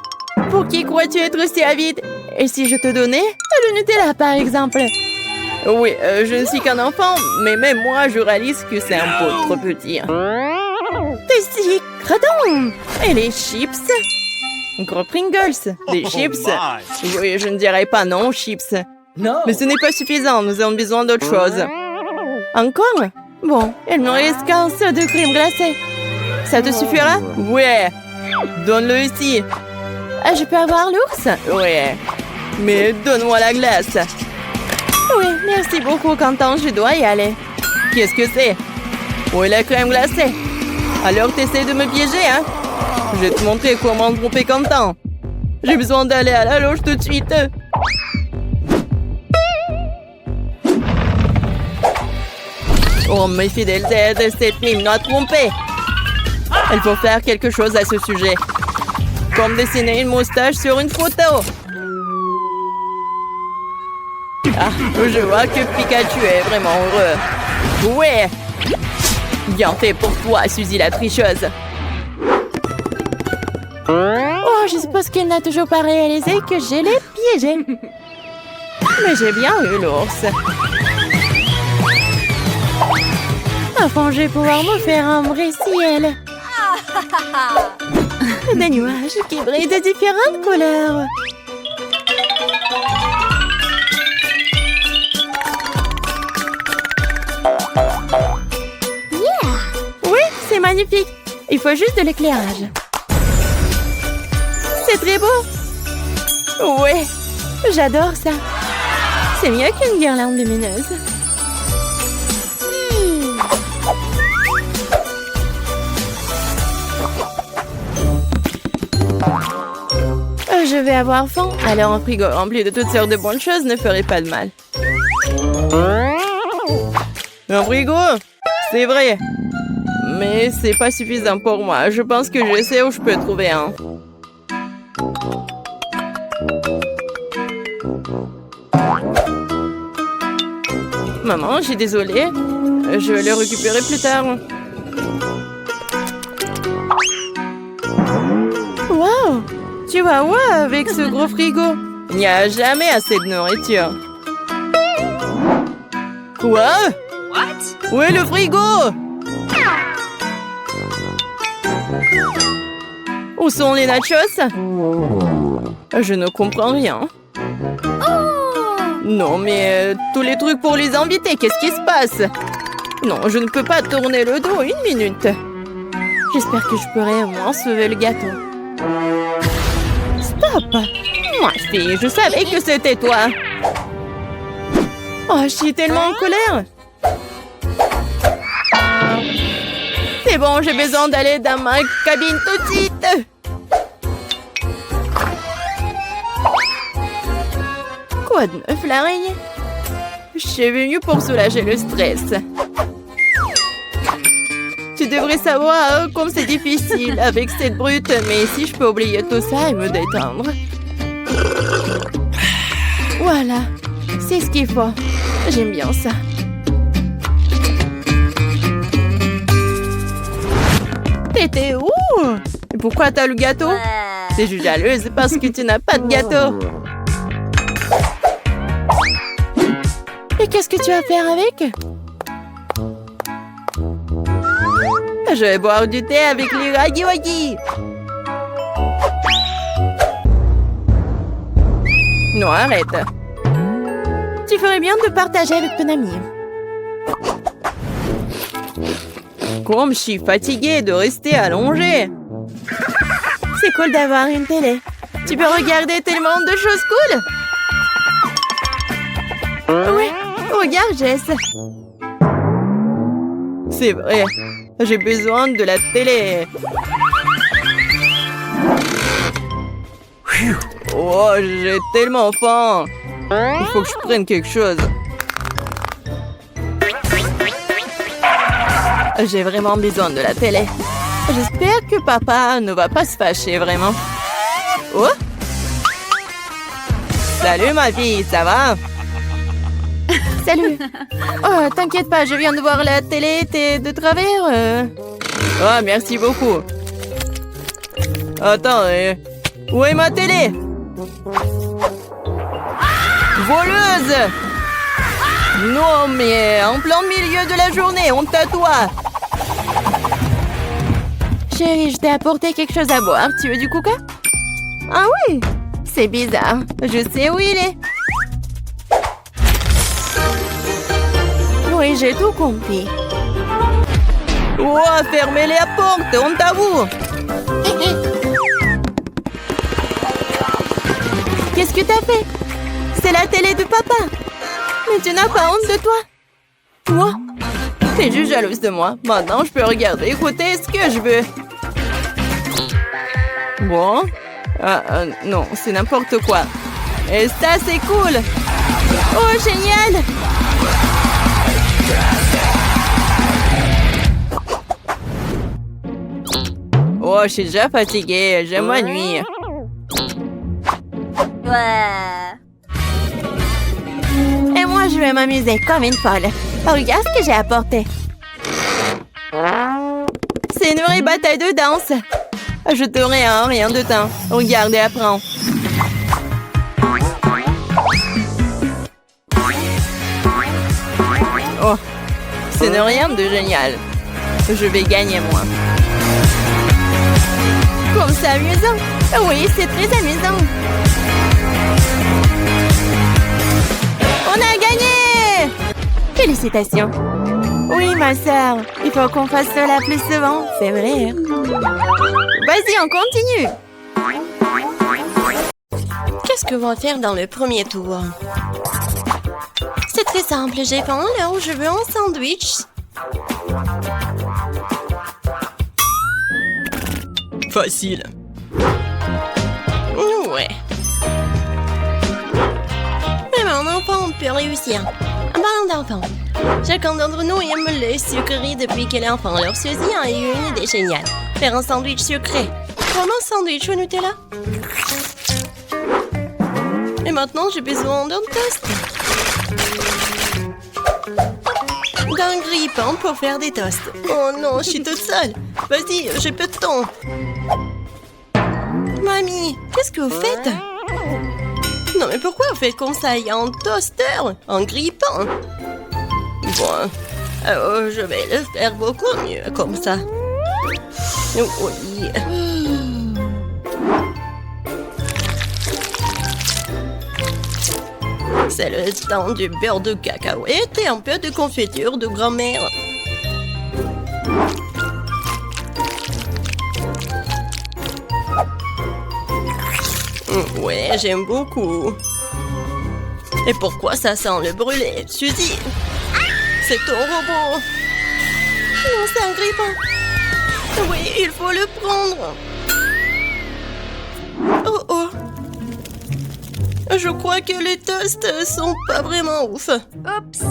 Pour qui crois-tu être si avide? Et si je te donnais le Nutella, par exemple? Oui, je ne suis qu'un enfant, mais même moi, je réalise que c'est un peu trop petit. T'es si gredon! Et les chips? Gros Pringles, des chips? Oui, je ne dirais pas non aux chips. Mais ce n'est pas suffisant, nous avons besoin d'autre chose. Encore? Bon, il me reste qu'un seul de crème glacée. Ça te suffira? Ouais. Donne-le ici. Ah, je peux avoir l'ours? Ouais. Mais donne-moi la glace. Oui, merci beaucoup, Quentin, je dois y aller. Qu'est-ce que c'est? Où est la crème glacée? Alors t'essaies de me piéger, hein? Je vais te montrer comment tromper Quentin. J'ai besoin d'aller à la loge tout de suite. Oh, mes fidèles aides, cette mime m'a trompé. Il faut faire quelque chose à ce sujet. Comme dessiner une moustache sur une photo. Ah, je vois que Pikachu est vraiment heureux. Ouais. Bien fait pour toi, Suzy la tricheuse. Oh, je suppose qu'elle n'a toujours pas réalisé que je l'ai piégé. Mais j'ai bien eu l'ours. Enfin, je vais pouvoir me faire un vrai ciel. Des nuages qui brillent de différentes couleurs. Oui, c'est magnifique. Il faut juste de l'éclairage. C'est très beau. Ouais, j'adore ça. C'est mieux qu'une guirlande lumineuse. Je vais avoir faim, alors un frigo rempli de toutes sortes de bonnes choses ne ferait pas de mal. Un frigo? C'est vrai. Mais c'est pas suffisant pour moi. Je pense que je sais où je peux trouver un. Maman, je suis désolée. Je vais le récupérer plus tard. Wow! Tu vas où avec ce gros frigo? Il n'y a jamais assez de nourriture. Quoi? Où est le frigo? Où sont les nachos? Je ne comprends rien. Non, mais tous les trucs pour les invités, qu'est-ce qui se passe? Non, je ne peux pas tourner le dos 1 minute. J'espère que je pourrai au moins sauver le gâteau. Stop! Moi, fille, je savais que c'était toi. Oh, je suis tellement en colère. C'est bon, j'ai besoin d'aller dans ma cabine tout de suite. Quoi de neuf, l'araignée? Je suis venue pour soulager le stress. Tu devrais savoir comme c'est difficile avec cette brute, mais si je peux oublier tout ça et me détendre. Voilà, c'est ce qu'il faut. J'aime bien ça. T'étais où? Et pourquoi t'as le gâteau? T'es juste jalouse parce que tu n'as pas de gâteau. Et qu'est-ce que tu vas faire avec? Je vais boire du thé avec les Waggy Waggy. Non, arrête. Tu ferais bien de partager avec ton ami. Comme je suis fatiguée de rester allongée. C'est cool d'avoir une télé. Tu peux regarder tellement de choses cool. Oui, regarde Jess. C'est vrai. J'ai besoin de la télé. Oh, j'ai tellement faim. Il faut que je prenne quelque chose. J'ai vraiment besoin de la télé. J'espère que papa ne va pas se fâcher, vraiment. Oh! Salut ma fille, ça va? Salut. Oh, t'inquiète pas, je viens de voir la télé, t'es de travers. Oh, merci beaucoup. Attends, où est ma télé? Voleuse! Non, mais en plein milieu de la journée, honte à toi! Chérie, je t'ai apporté quelque chose à boire. Tu veux du coca? Ah oui? C'est bizarre. Je sais où il est. Oui, j'ai tout compris. Oh, fermez la porte, honte à vous! Qu'est-ce que t'as fait? C'est la télé de papa. Mais tu n'as pas honte de toi? Moi? T'es juste jalouse de moi. Maintenant, je peux regarder, écouter ce que je veux. Bon. Non, c'est n'importe quoi. Et ça, c'est cool. Oh, génial! Oh, je suis déjà fatiguée. Je m'ennuie. Et moi, je vais m'amuser comme une folle. Regarde ce que j'ai apporté. C'est une vraie bataille de danse. Je te rien de temps. Regarde et apprends. Oh, ce n'est rien de génial. Je vais gagner, moi. Comme c'est amusant. Oui, c'est très amusant. On a gagné! Félicitations. Oui, ma sœur. Il faut qu'on fasse cela plus souvent. C'est vrai. Vas-y, on continue. Qu'est-ce qu'on va faire dans le premier tour? C'est très simple. J'ai faim, alors je veux un sandwich. Facile. Ouais. Mais mon enfant, on peut réussir. En parlant d'enfant, chacun d'entre nous aime le sucrerie depuis qu'il est enfant. Alors Suzy a eu une idée géniale. Faire un sandwich sucré. Comme un sandwich au Nutella. Et maintenant, j'ai besoin d'un toast. D'un grille-pain pour faire des toasts. Oh non, je suis toute seule. Vas-y, j'ai peu de temps. Mamie, qu'est-ce que vous faites? Non, mais pourquoi vous faites comme ça? Il y a un toaster, un grille-pain. Bon, alors je vais le faire beaucoup mieux comme ça. Oui. C'est le temps du beurre de cacahuète et un peu de confiture de grand-mère. Ouais, j'aime beaucoup. Et pourquoi ça sent le brûlé, Suzy? C'est ton robot. Non, c'est un grippin. Oui, il faut le prendre. Oh oh. Je crois que les toasts sont pas vraiment ouf. Oups.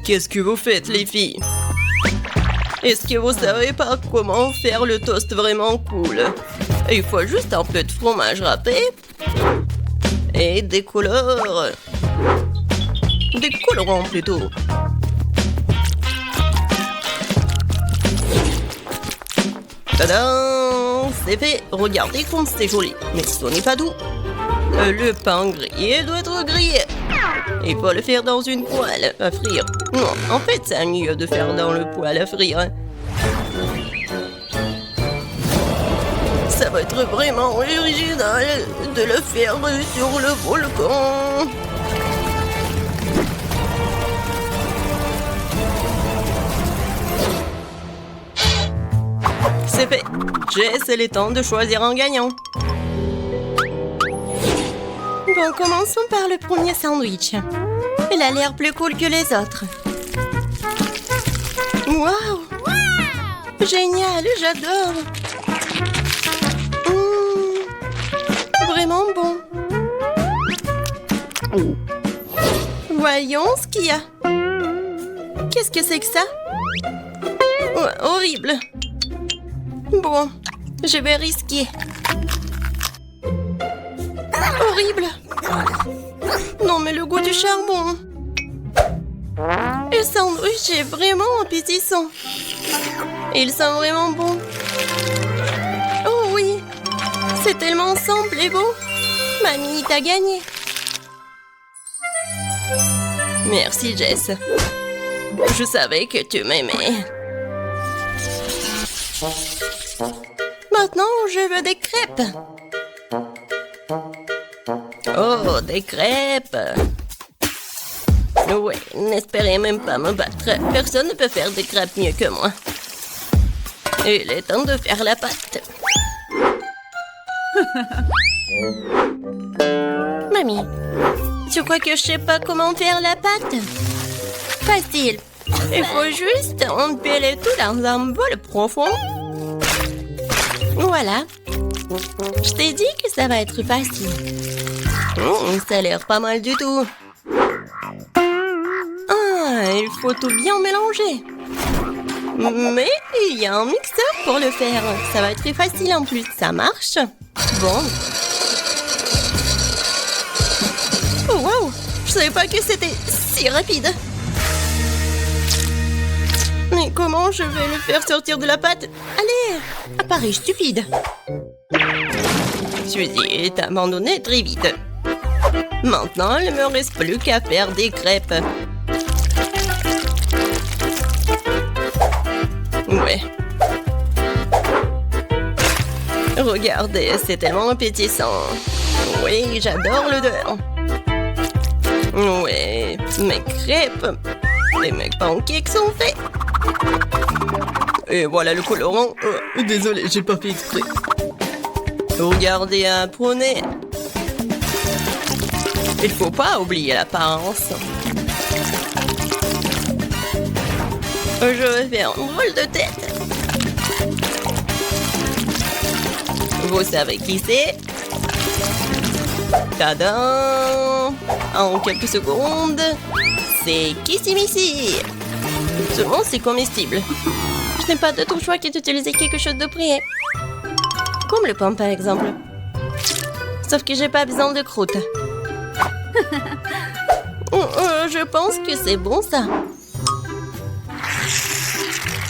Qu'est-ce que vous faites, les filles? Est-ce que vous savez pas comment faire le toast vraiment cool? Il faut juste un peu de fromage râpé et des couleurs. Des colorants plutôt. Tadam! C'est fait. Regardez comme c'est joli. Mais ce n'est pas tout. Le pain grillé doit être grillé. Il faut le faire dans une poêle à frire. Non, en fait, c'est mieux de faire dans le poêle à frire. Ça va être vraiment original de le faire sur le volcan. C'est fait. Jess, il est temps de choisir un gagnant. Bon, commençons par le premier sandwich. Il a l'air plus cool que les autres. Waouh! Génial, j'adore! Vraiment bon. Voyons ce qu'il y a. Qu'est-ce que c'est que ça? Ouais, horrible. Bon, je vais risquer. Horrible. Non, mais le goût du charbon. Le sandwich est vraiment appétissant. Il sent vraiment bon. Oh oui, c'est tellement simple et beau. Mamie, t'as gagné. Merci, Jess. Je savais que tu m'aimais. Maintenant, je veux des crêpes. Oh, des crêpes. Ouais, n'espérez même pas me battre. Personne ne peut faire des crêpes mieux que moi. Il est temps de faire la pâte. Mamie, tu crois que je sais pas comment faire la pâte? Facile. Il faut juste empiler tout dans un bol profond. Voilà. Je t'ai dit que ça va être facile. Ça a l'air pas mal du tout. Ah, il faut tout bien mélanger. Mais il y a un mixeur pour le faire. Ça va être très facile en plus. Ça marche. Bon. Oh, wow! Je savais pas que c'était si rapide. Mais comment je vais le faire sortir de la pâte? Allez, appareil stupide. Suzy t'a abandonné très vite. Maintenant, il ne me reste plus qu'à faire des crêpes. Ouais. Regardez, c'est tellement appétissant. Oui, j'adore l'odeur. Ouais, mes crêpes et mes pancakes sont faits. Et voilà le colorant. Désolé, j'ai pas fait exprès. Regardez un poney. Il faut pas oublier l'apparence. Je vais faire un drôle de tête. Vous savez qui c'est? Tadam! En quelques secondes, c'est Kissimissy. Seulement, c'est comestible. Je n'ai pas d'autre choix que d'utiliser quelque chose de prêt. Comme le pain, par exemple. Sauf que j'ai pas besoin de croûte. Je pense que c'est bon, ça.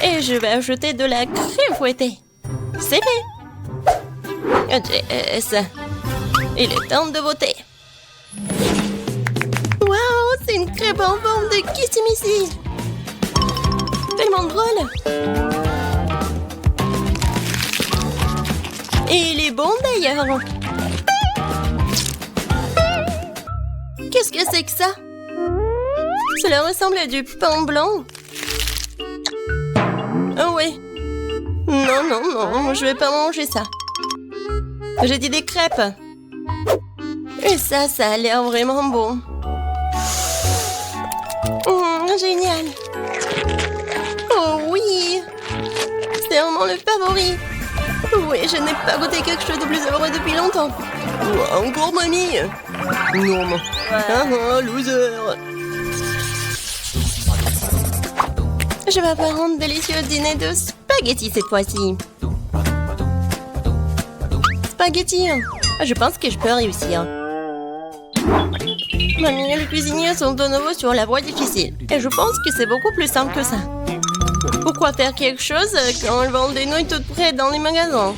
Et je vais ajouter de la crème fouettée. C'est fait. Jess, il est temps de voter. Waouh, c'est une crêpe en forme de Kissimissy. Tellement drôle. Et il est bon d'ailleurs. Qu'est-ce que c'est que ça? Cela ressemble à du pain blanc. Oh oui. Non, non, non, je vais pas manger ça. J'ai dit des crêpes. Et ça a l'air vraiment bon. Génial. Oh oui. C'est vraiment le favori. Oui, je n'ai pas goûté quelque chose de plus heureux depuis longtemps. Encore mamie? Non, non. Ah, loser. Je vais faire un délicieux dîner de spaghettis cette fois-ci. Spaghettis. Je pense que je peux réussir. Mamie et les cuisiniers sont de nouveau sur la voie difficile. Et je pense que c'est beaucoup plus simple que ça. Pourquoi faire quelque chose quand ils vendent des nouilles toutes prêtes dans les magasins?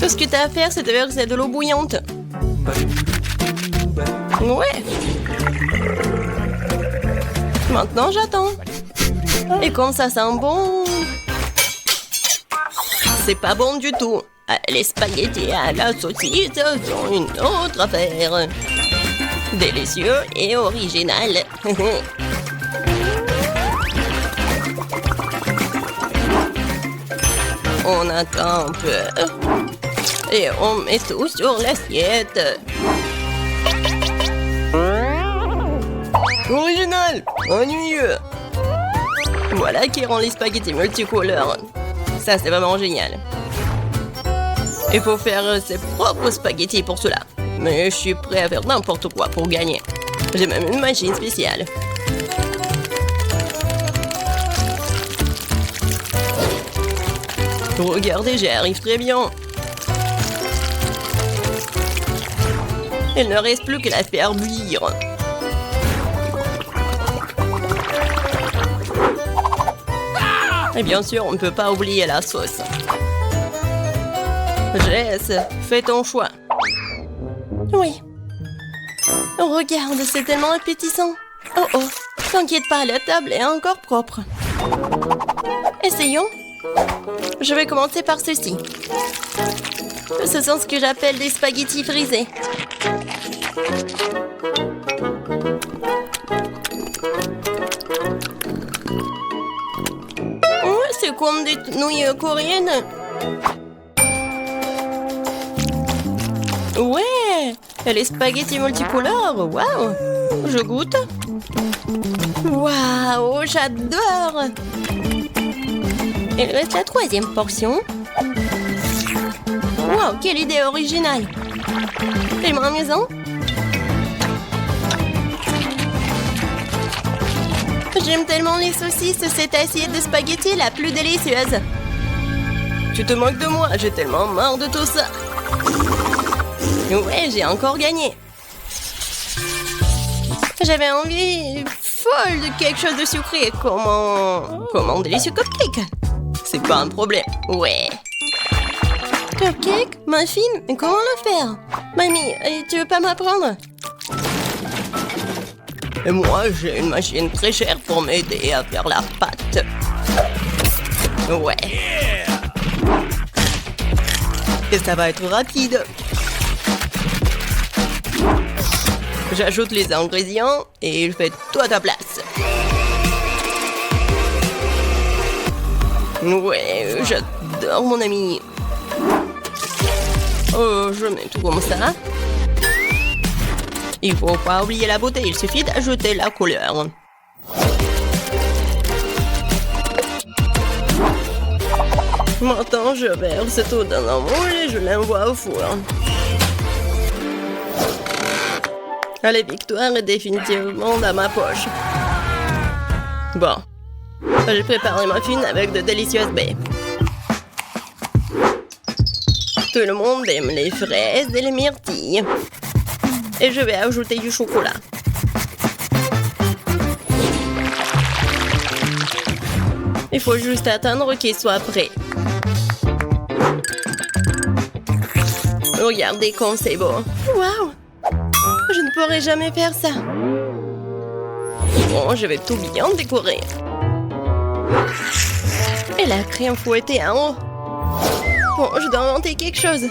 Tout ce que tu as à faire, c'est de verser de l'eau bouillante. Ouais. Maintenant, j'attends. Et comme ça sent bon... C'est pas bon du tout. Les spaghettis à la saucisse sont une autre affaire. Délicieux et original. On attend un peu. Et on met tout sur l'assiette. Original. Ennuyeux. Voilà qui rend les spaghettis multicouleurs. Ça, c'est vraiment génial. Il faut faire ses propres spaghettis pour cela. Mais je suis prêt à faire n'importe quoi pour gagner. J'ai même une machine spéciale. Regardez, j'y arrive très bien. Il ne reste plus qu'à la faire bouillir. Et bien sûr, on ne peut pas oublier la sauce. Jess, fais ton choix. Oui. Regarde, c'est tellement appétissant. Oh oh, t'inquiète pas, la table est encore propre. Essayons. Je vais commencer par ceci. Ce sont ce que j'appelle des spaghettis frisés. Oh, c'est comme des nouilles coréennes. Ouais, et les spaghettis multicolores, waouh. Je goûte. Waouh, j'adore. Il reste la troisième portion. Waouh, quelle idée originale. Fais-moi un maison. J'aime tellement les saucisses, cette assiette de spaghettis la plus délicieuse. Tu te moques de moi, j'ai tellement marre de tout ça. Ouais, j'ai encore gagné. J'avais envie folle de quelque chose de sucré, comme un délicieux cupcake. C'est pas un problème. Ouais. Cupcake? Muffin? Mais comment le faire? Mamie, tu veux pas m'apprendre? Et moi, j'ai une machine très chère pour m'aider à faire la pâte. Ouais. Et ça va être rapide. J'ajoute les ingrédients et je fais tout à ta place. Ouais, j'adore mon ami. Oh, je mets tout comme ça. Il faut pas oublier la beauté, il suffit d'ajouter la couleur. Maintenant, je verse tout dans un moule et je l'envoie au four. La victoire est définitivement dans ma poche. Bon, j'ai préparé ma muffins avec de délicieuses baies. Tout le monde aime les fraises et les myrtilles. Et je vais ajouter du chocolat. Il faut juste attendre qu'il soit prêt. Regardez comme c'est beau. Waouh! Je ne pourrai jamais faire ça. Bon, je vais tout bien décorer. Et la crème fouettée en haut. Bon, je dois inventer quelque chose.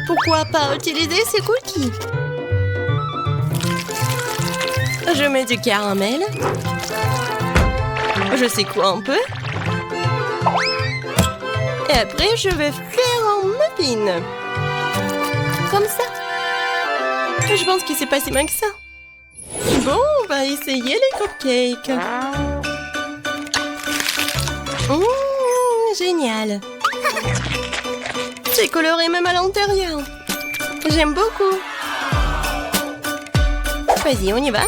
Pourquoi pas utiliser ces cookies? Je mets du caramel. Je secoue un peu. Et après, je vais faire un muffin. Comme ça. Je pense que c'est pas si mal que ça. Bon, on va essayer les cupcakes. Génial. C'est coloré même à l'intérieur. J'aime beaucoup. Vas-y, on y va.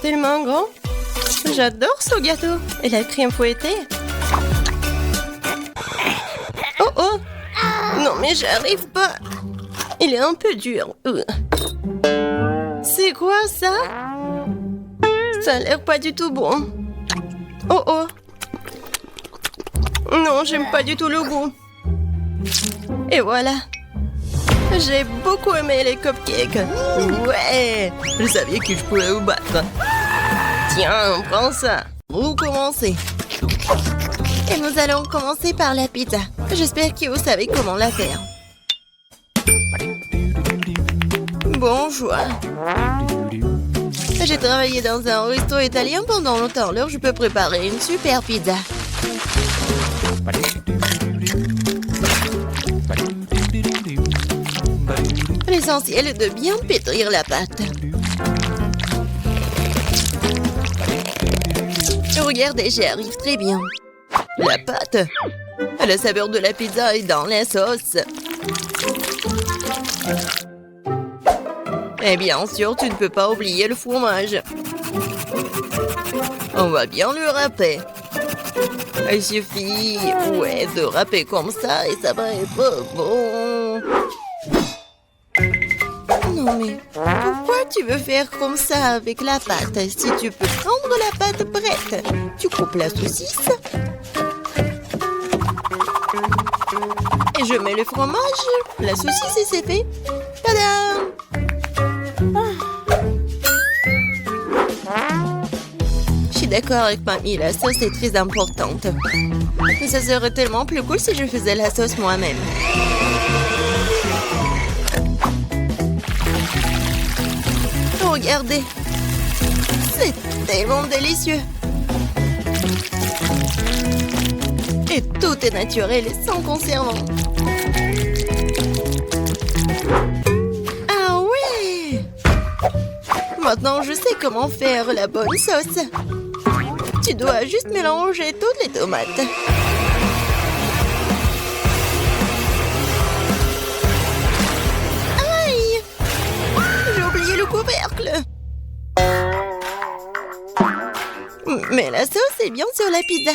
Tellement grand. J'adore ce gâteau. Et la crème fouettée. Oh oh. Non mais j'arrive pas. Il est un peu dur. C'est quoi ça? Ça a l'air pas du tout bon. Oh oh. Non, j'aime pas du tout le goût. Et voilà. J'ai beaucoup aimé les cupcakes. Ouais, je savais que je pouvais vous battre. Tiens, prends ça. Vous commencez. Et nous allons commencer par la pizza. J'espère que vous savez comment la faire. Bon choix. J'ai travaillé dans un resto italien pendant longtemps, alors je peux préparer une super pizza. L'essentiel est de bien pétrir la pâte. Regardez, j'y arrive très bien. La pâte. La saveur de la pizza est dans la sauce. Et bien sûr, tu ne peux pas oublier le fromage. On va bien le râper. Il suffit, de râper comme ça et ça va être bon. Non mais, pourquoi tu veux faire comme ça avec la pâte? Si tu peux prendre la pâte prête, tu coupes la saucisse. Et je mets le fromage, la saucisse et c'est fait. Tadam! Je suis d'accord avec mamie, la sauce est très importante. Mais ça serait tellement plus cool si je faisais la sauce moi-même. Regardez, c'est tellement délicieux. Et tout est naturel et sans conservant. Ah ouais! Maintenant, je sais comment faire la bonne sauce. Tu dois juste mélanger toutes les tomates. Aïe! J'ai oublié le couvercle. Mais la sauce est bien sur la pizza.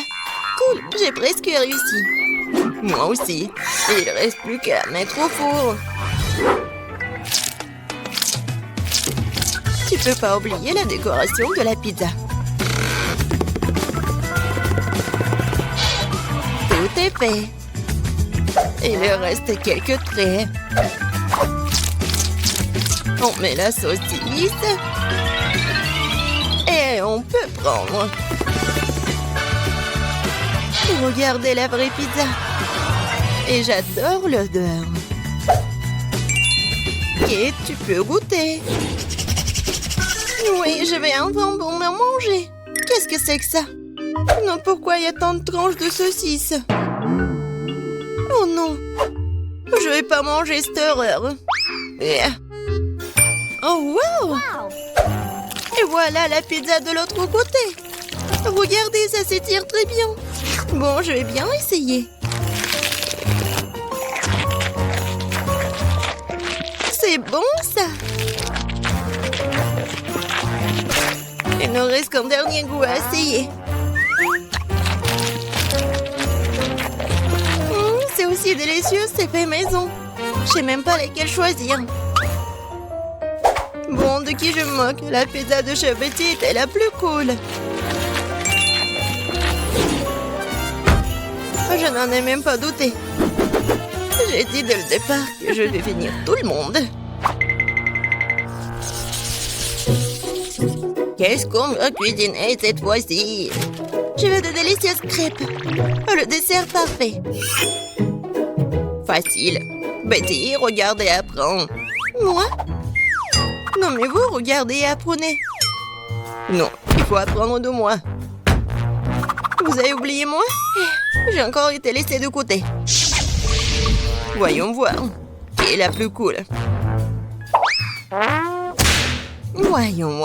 Cool, j'ai presque réussi. Moi aussi. Il reste plus qu'à mettre au four. Tu peux pas oublier la décoration de la pizza. Tout est fait. Il reste quelques traits. On met la saucisse. Et on peut prendre. Regardez la vraie pizza. Et j'adore l'odeur. Et tu peux goûter. Oui, je vais enfin bon me manger. Qu'est-ce que c'est que ça? Non, pourquoi il y a tant de tranches de saucisses? Oh non. Je vais pas manger cette horreur. Oh wow! Et voilà la pizza de l'autre côté. Regardez, ça s'étire très bien. Bon, je vais bien essayer. C'est bon, ça. Il nous reste qu'un dernier goût à essayer. C'est aussi délicieux, c'est fait maison. Je sais même pas lesquels choisir. Bon, de qui je me moque? La pizza de Chef Betty était la plus cool. Je n'en ai même pas douté. J'ai dit dès le départ que je vais finir tout le monde. Qu'est-ce qu'on va cuisiner cette fois-ci? Je veux de délicieuses crêpes. Le dessert parfait. facile. Betty, regarde et apprends. Moi? Non, mais vous, regardez et apprenez. Non, il faut apprendre de moi. Vous avez oublié moi? J'ai encore été laissée de côté. Voyons voir. Qui est la plus cool? Voyons.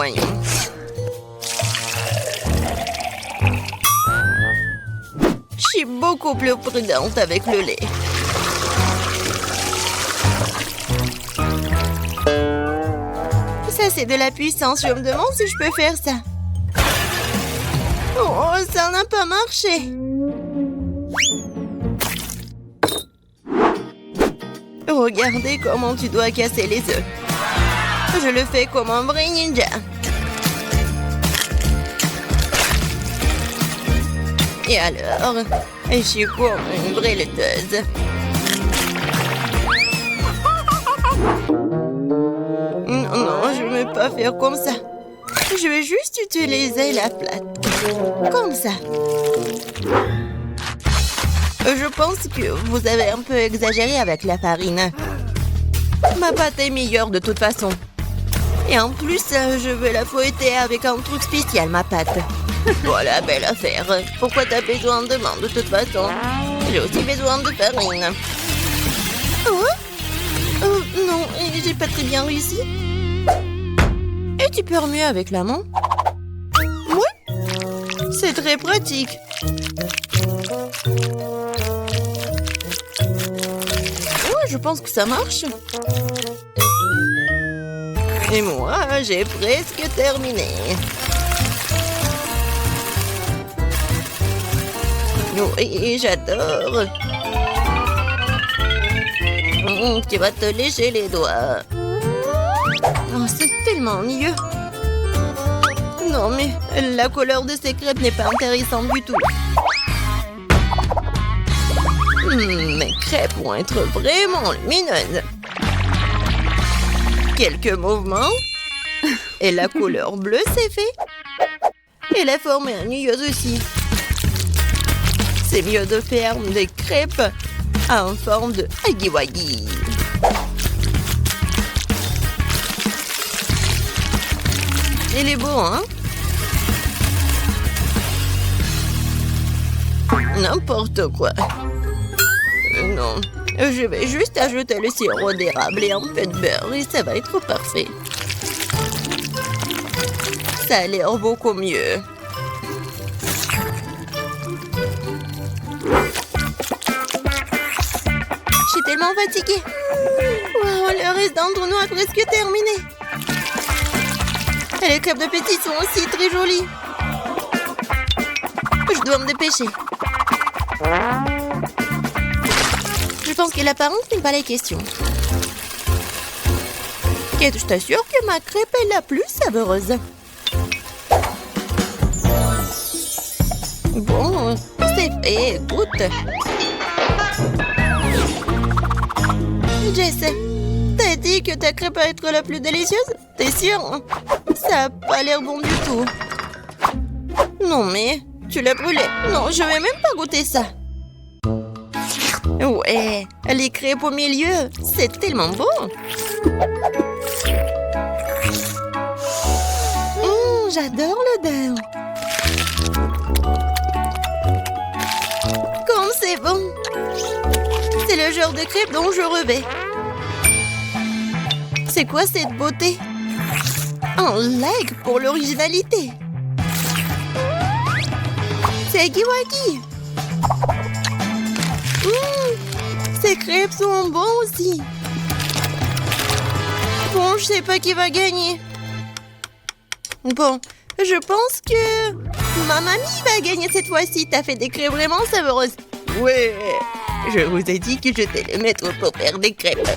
Je suis beaucoup plus prudente avec le lait. Ça, c'est de la puissance. Je me demande si je peux faire ça. Oh, ça n'a pas marché. Regardez comment tu dois casser les œufs. Je le fais comme un vrai ninja. Et alors, je suis comme une vraie laiteuse. Non, je ne vais pas faire comme ça. Je vais juste utiliser la plate. Comme ça. Je pense que vous avez un peu exagéré avec la farine. Ma pâte est meilleure de toute façon. Et en plus, je veux la fouetter avec un truc spécial, ma pâte. Voilà, belle affaire. Pourquoi t'as besoin de main de toute façon? J'ai aussi besoin de farine. Oh? Non, j'ai pas très bien réussi. Et tu peux mieux avec la main? Oui. C'est très pratique. Ouais, je pense que ça marche. Et moi, j'ai presque terminé. Oui, j'adore. Tu vas te lécher les doigts. Oh, c'est tellement ennuyeux. Non, mais la couleur de ces crêpes n'est pas intéressante du tout. Mes crêpes vont être vraiment lumineuses. Quelques mouvements. Et la couleur bleue, c'est fait. Et la forme est ennuyeuse aussi. C'est mieux de faire des crêpes en forme de huggy-wuggy. Il est beau, hein? N'importe quoi. Non, je vais juste ajouter le sirop d'érable et un peu de beurre et ça va être parfait. Ça a l'air beaucoup mieux. Je suis tellement fatiguée. Wow, le reste d'entre nous a presque terminé. Et les crêpes de Betty sont aussi très jolies. Je dois me dépêcher. Je pense que l'apparence n'est pas la question. Kate, je t'assure que ma crêpe est la plus savoureuse. Bon, c'est fait, écoute. Jess, t'as dit que ta crêpe va être la plus délicieuse? T'es sûre? Ça a pas l'air bon du tout. Non mais, tu l'as brûlé. Non, je vais même pas goûter ça. Ouais, les crêpes au milieu, c'est tellement bon. J'adore l'odeur. Comme c'est bon. C'est le genre de crêpe dont je rêvais. C'est quoi cette beauté? Un leg pour l'originalité. C'est huggy-wuggy. Ces crêpes sont bons aussi. Bon, je sais pas qui va gagner. Bon, je pense que ma mamie va gagner cette fois-ci. T'as fait des crêpes vraiment savoureuses. Ouais, je vous ai dit que j'étais le maître pour faire des crêpes.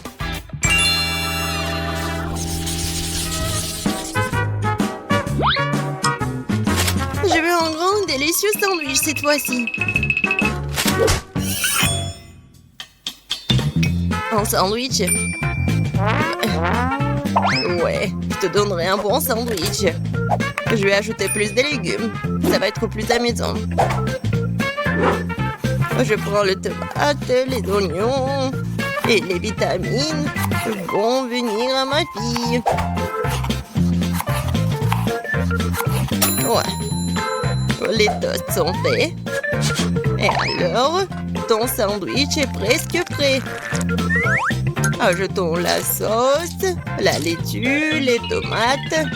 Je veux un grand délicieux sandwich cette fois-ci. Un sandwich? Ouais, je te donnerai un bon sandwich. Je vais ajouter plus de légumes. Ça va être plus amusant. Je prends le tomate, les oignons. Et les vitamines vont venir à ma fille. Ouais. Les toasts sont faits. Et alors, ton sandwich est presque prêt. Ajoutons la sauce, la laitue, les tomates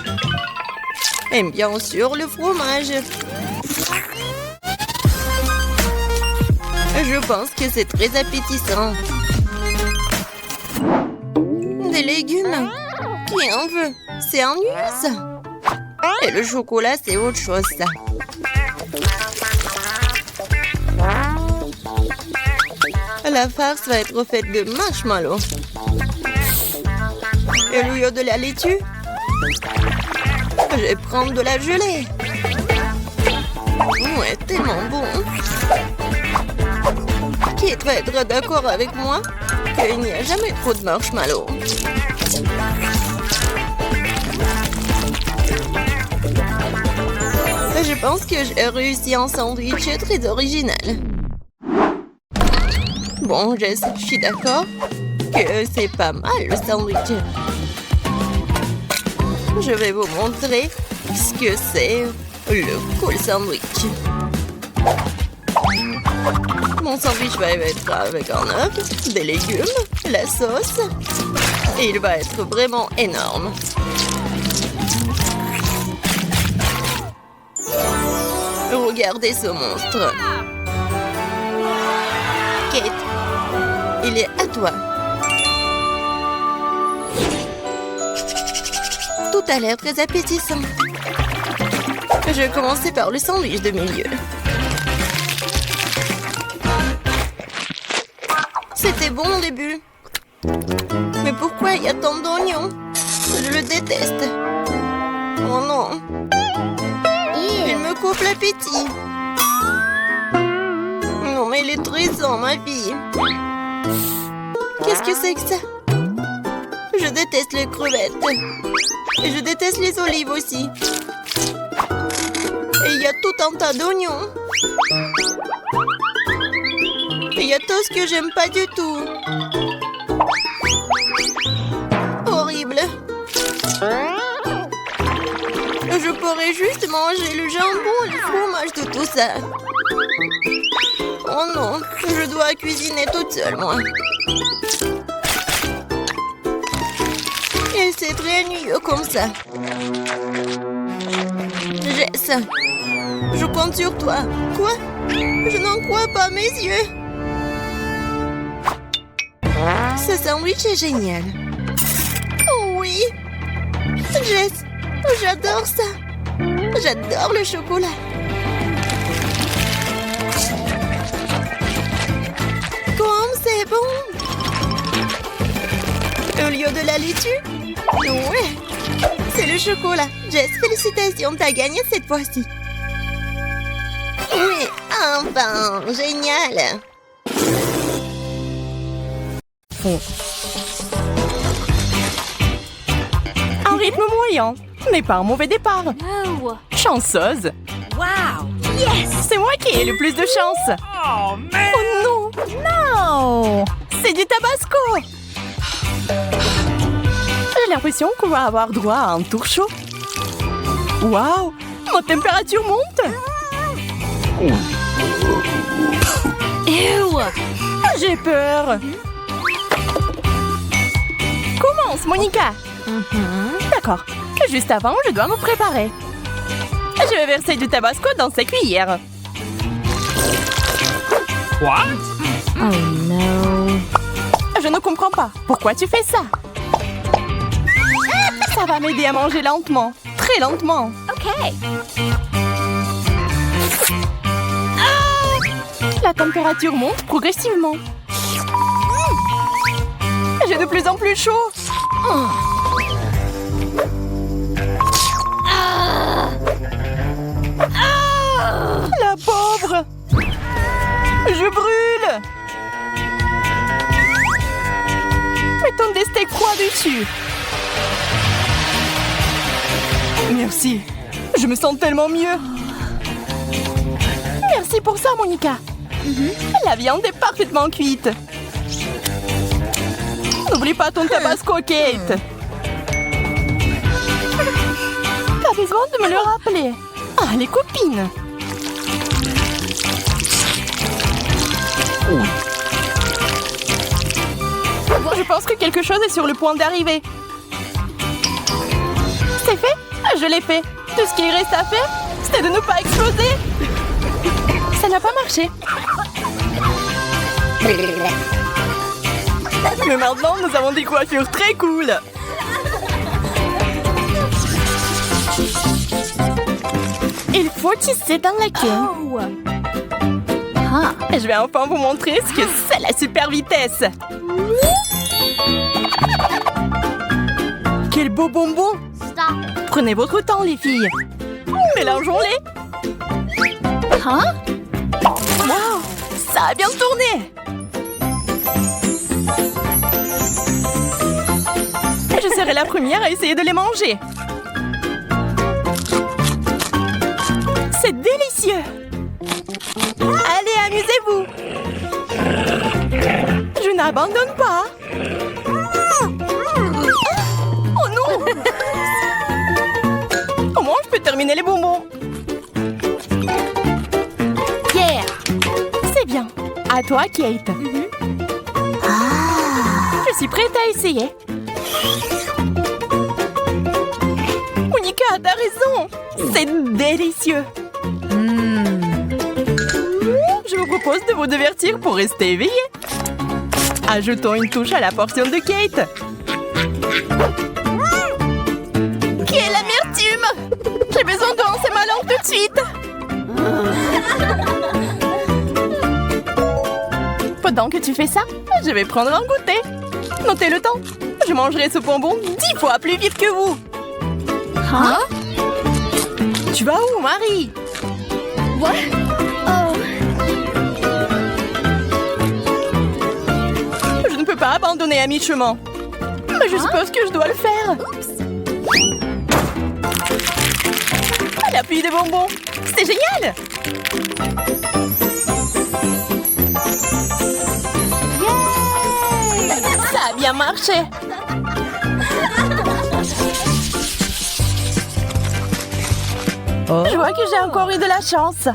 et bien sûr le fromage. Je pense que c'est très appétissant. Des légumes? Qui en veut? C'est ennuyeux ça. Et le chocolat, c'est autre chose ça. La farce va être faite de marshmallows. Et au lieu de la laitue, je vais prendre de la gelée. Ouais, tellement bon. Qui va être d'accord avec moi qu'il n'y a jamais trop de marshmallows. Je pense que j'ai réussi un sandwich très original. Bon, je suis d'accord que c'est pas mal le sandwich. Je vais vous montrer ce que c'est le cool sandwich. Mon sandwich va être avec un œuf, des légumes, la sauce. Et il va être vraiment énorme. Regardez ce monstre. Kate, il est à toi. Tout a l'air très appétissant. Je vais commencer par le sandwich de milieu. C'était bon au début. Mais pourquoi il y a tant d'oignons? Je le déteste. Oh non. Il me coupe l'appétit. Non, mais il est trésor, ma fille. Qu'est-ce que c'est que ça? Je déteste les crevettes. Et je déteste les olives aussi. Et il y a tout un tas d'oignons. Et il y a tout ce que j'aime pas du tout. Horrible. Je pourrais juste manger le jambon et le fromage de tout ça. Oh non, je dois cuisiner toute seule, moi. Et c'est très ennuyeux comme ça. Jess, je compte sur toi. Quoi? Je n'en crois pas mes yeux. Ce sandwich est génial. Oh oui. Jess, j'adore ça. J'adore le chocolat. Comme c'est bon. Au lieu de la laitue? Ouais. C'est le chocolat. Jess, félicitations, t'as gagné cette fois-ci. Oui, enfin, génial. Un rythme moyen, mais pas un mauvais départ. Oh. Chanceuse. Wow. Yes. C'est moi qui ai le plus de chance. Oh, man. Oh non. Non. C'est du tabasco. J'ai l'impression qu'on va avoir droit à un tour chaud. Waouh. Ma température monte. Ew. J'ai peur. Commence, Monica. D'accord. Juste avant, je dois me préparer. Je vais verser du tabasco dans ces cuillères. What? Oh no. Je ne comprends pas. Pourquoi tu fais ça? Ça va m'aider à manger lentement. Très lentement. Okay. La température monte progressivement. J'ai de plus en plus chaud. La pauvre. Je brûle. Mettons des steaks froids dessus. Merci. Je me sens tellement mieux. Merci pour ça, Monica. La viande est parfaitement cuite. N'oublie pas ton tabasco, Kate. T'as besoin de me le rappeler. Ah, les copines. Je pense que quelque chose est sur le point d'arriver. C'est fait? Je l'ai fait. Tout ce qu'il reste à faire, c'était de ne pas exploser. Ça n'a pas marché. Mais maintenant, nous avons des coiffures très cool. Il faut tisser dans la queue. Oh. Je vais enfin vous montrer ce que c'est la super vitesse. Quel beau bonbon! Stop. Prenez votre temps, les filles. Mélangeons-les. Wow, ça a bien tourné. Je serai la première à essayer de les manger. C'est délicieux. Allez, amusez-vous. Je n'abandonne pas. Oh non. Au moins, je peux terminer les bonbons. Yeah. C'est bien. À toi, Kate. Je suis prête à essayer. Monica, t'as raison. C'est délicieux. Je vous propose de vous divertir pour rester éveillé. Ajoutons une touche à la portion de Kate. Quelle amertume! J'ai besoin de lancer ma langue tout de suite. Pendant que tu fais ça, je vais prendre un goûter. Notez le temps. Je mangerai ce bonbon 10 fois plus vite que vous. Huh? Tu vas où, Marie? What? Oh. Je ne peux pas abandonner à mi-chemin. Mais je suppose que je dois le faire. La pluie des bonbons. C'est génial! Ça a bien marché. Je vois que j'ai encore eu de la chance.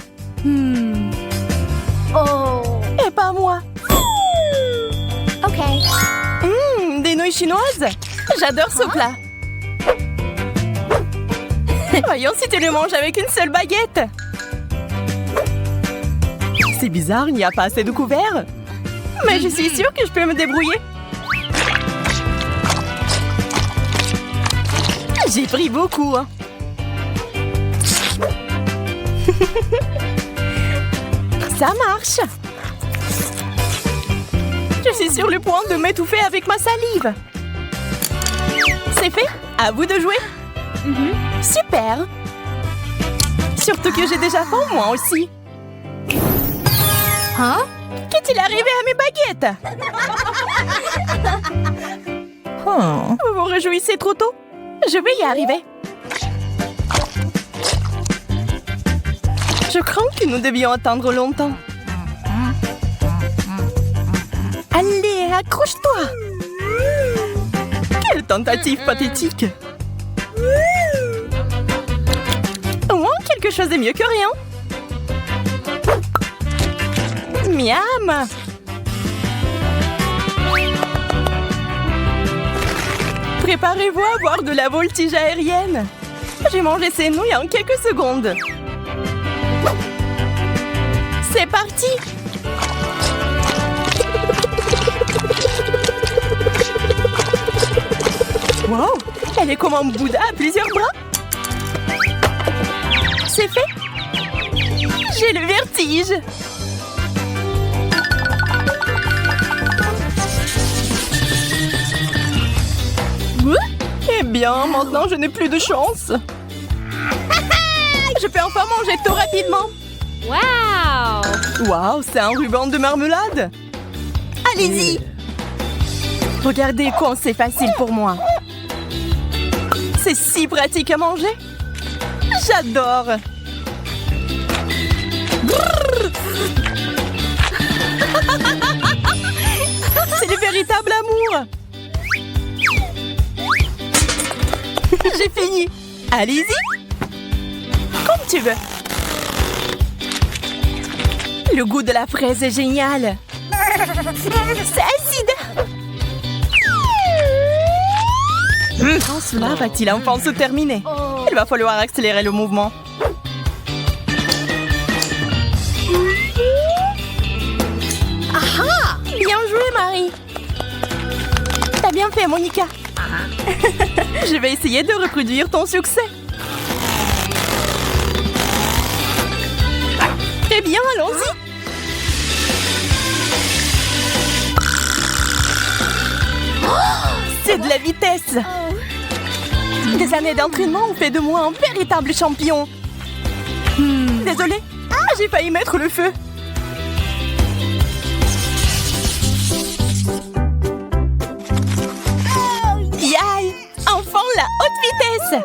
Oh. Et pas moi. OK. Des nouilles chinoises. J'adore ce plat. Voyons si tu le manges avec une seule baguette. C'est bizarre, il n'y a pas assez de couverts. Mais je suis sûre que je peux me débrouiller. J'ai pris beaucoup. Hein. Ça marche. Je suis sur le point de m'étouffer avec ma salive. C'est fait. À vous de jouer. Super. Surtout que j'ai déjà faim, moi aussi. Huh? Qu'est-il arrivé à mes baguettes? Vous vous réjouissez trop tôt? Je vais y arriver. Je crains que nous devions attendre longtemps. Allez, accroche-toi! Quelle tentative pathétique! Au moins, quelque chose est mieux que rien. Miam! Préparez-vous à voir de la voltige aérienne. J'ai mangé ces nouilles en quelques secondes. C'est parti! Wow! Elle est comme un Bouddha à plusieurs bras. C'est fait! J'ai le vertige! Eh bien, maintenant je n'ai plus de chance. Je peux enfin manger tout rapidement. Wow. Waouh, c'est un ruban de marmelade. Allez-y. Regardez quand c'est facile pour moi. C'est si pratique à manger. J'adore. C'est le véritable amour. J'ai fini. Allez-y. Comme tu veux. Le goût de la fraise est génial. C'est acide. Quand cela va-t-il enfin se terminer? Il va falloir accélérer le mouvement. Aha! Bien joué, Marie. T'as bien fait, Monica. Je vais essayer de reproduire ton succès. Très bien, allons-y. C'est de la vitesse. Des années d'entraînement ont fait de moi un véritable champion. Désolée, j'ai failli mettre le feu. Yaï! Enfin la haute vitesse!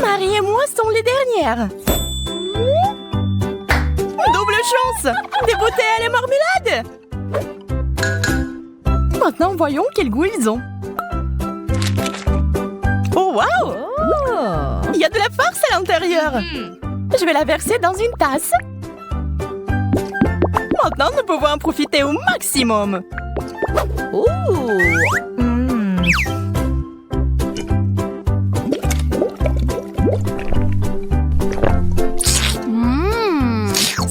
Marie et moi sont les dernières. Double chance! Des bouteilles à la marmelade! Maintenant, voyons quel goût ils ont. Oh, waouh! Il y a de la farce à l'intérieur. Je vais la verser dans une tasse. Maintenant, nous pouvons en profiter au maximum.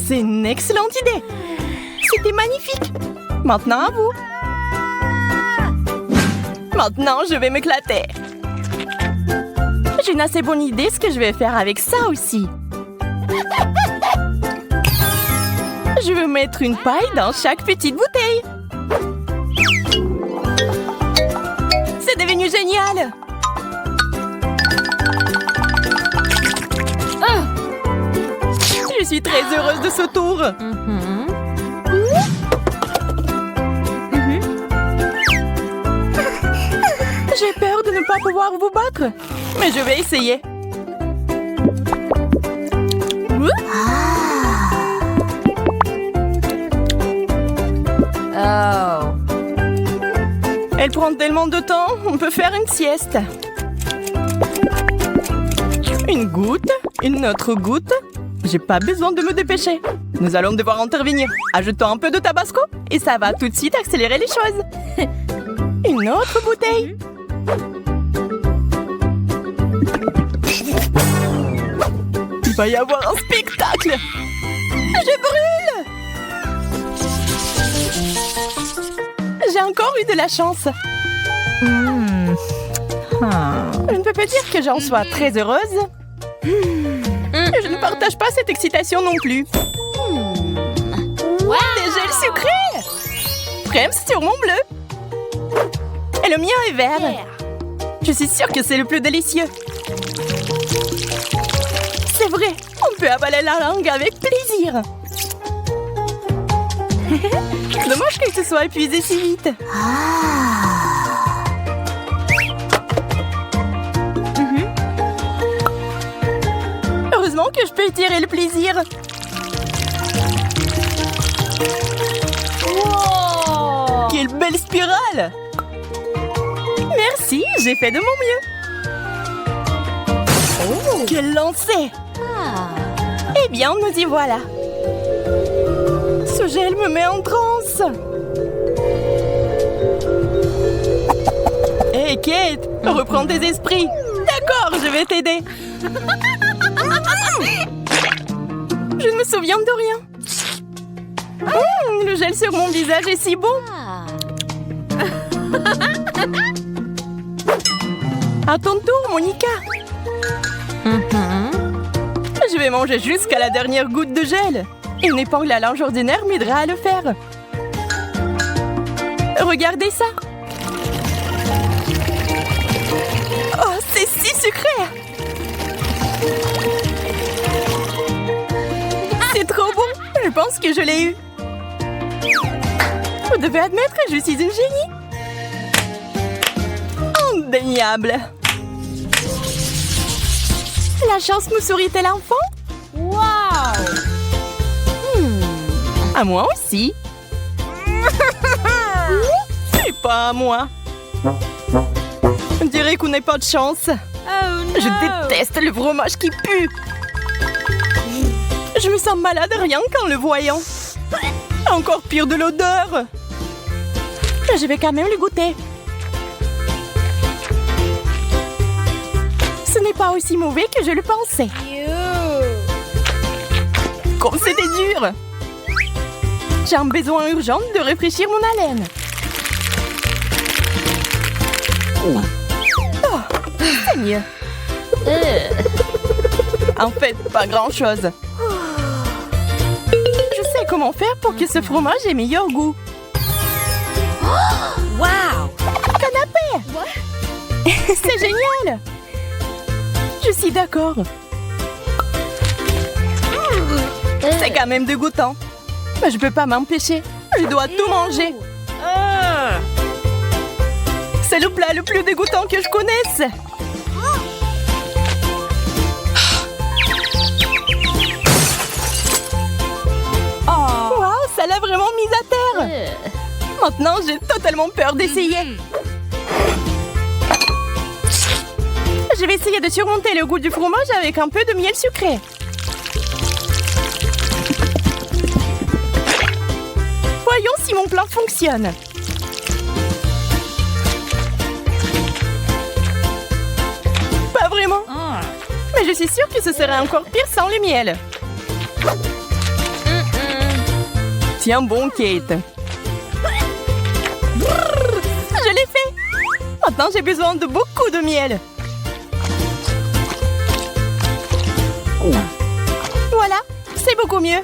C'est une excellente idée. C'était magnifique. Maintenant, à vous. Maintenant, je vais m'éclater. J'ai une assez bonne idée ce que je vais faire avec ça aussi. Je vais mettre une paille dans chaque petite bouteille. C'est devenu génial. Je suis très heureuse de ce tour. J'ai peur de ne pas pouvoir vous battre, mais je vais essayer. Elle prend tellement de temps, on peut faire une sieste. Une goutte, une autre goutte. J'ai pas besoin de me dépêcher. Nous allons devoir intervenir. Ajoutons un peu de tabasco et ça va tout de suite accélérer les choses. Une autre bouteille. Il va y avoir un spectacle. Je brûle. J'ai encore eu de la chance. Je ne peux pas dire que j'en sois très heureuse. Je ne partage pas cette excitation non plus. Des gels sucrés. Crème sur mon bleu. Et le mien est vert. Je suis sûre que c'est le plus délicieux. C'est vrai, on peut avaler la langue avec plaisir. Dommage que tu sois épuisé si vite. Heureusement que je peux tirer le plaisir. Wow! Quelle belle spirale! Merci, j'ai fait de mon mieux. Oh. Quel lancer! Eh bien, nous y voilà. Ce gel me met en transe. Hey Kate, reprends tes esprits. D'accord, je vais t'aider. Je ne me souviens de rien. Le gel sur mon visage est si bon. À ton tour, Monica. Je vais manger jusqu'à la dernière goutte de gel. Une épingle à linge ordinaire m'aidera à le faire. Regardez ça. Oh, c'est si sucré. C'est trop bon. Je pense que je l'ai eu. Vous devez admettre que je suis une génie. Indéniable. La chance nous sourit-elle enfin? Wow! À moi aussi. C'est pas à moi. On dirait qu'on n'a pas de chance. Je déteste le fromage qui pue. Je me sens malade rien qu'en le voyant. Encore pire de l'odeur. Je vais quand même le goûter. Ce n'est pas aussi mauvais que je le pensais. Comme c'était dur. J'ai un besoin urgent de réfléchir mon haleine. Oh, c'est mieux. En fait, pas grand-chose. Je sais comment faire pour que ce fromage ait meilleur goût. Wow. Canapé! C'est génial! Je suis d'accord. C'est quand même dégoûtant. Mais je peux pas m'empêcher. Je dois tout manger. C'est le plat le plus dégoûtant que je connaisse. Wow, ça l'a vraiment mise à terre. Maintenant, j'ai totalement peur d'essayer. Je vais essayer de surmonter le goût du fromage avec un peu de miel sucré. Voyons si mon plan fonctionne. Pas vraiment. Mais je suis sûre que ce serait encore pire sans le miel. Tiens bon, Kate. Je l'ai fait. Maintenant, j'ai besoin de beaucoup de miel. Voilà, c'est beaucoup mieux.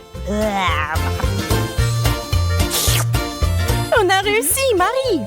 On a réussi, Marie.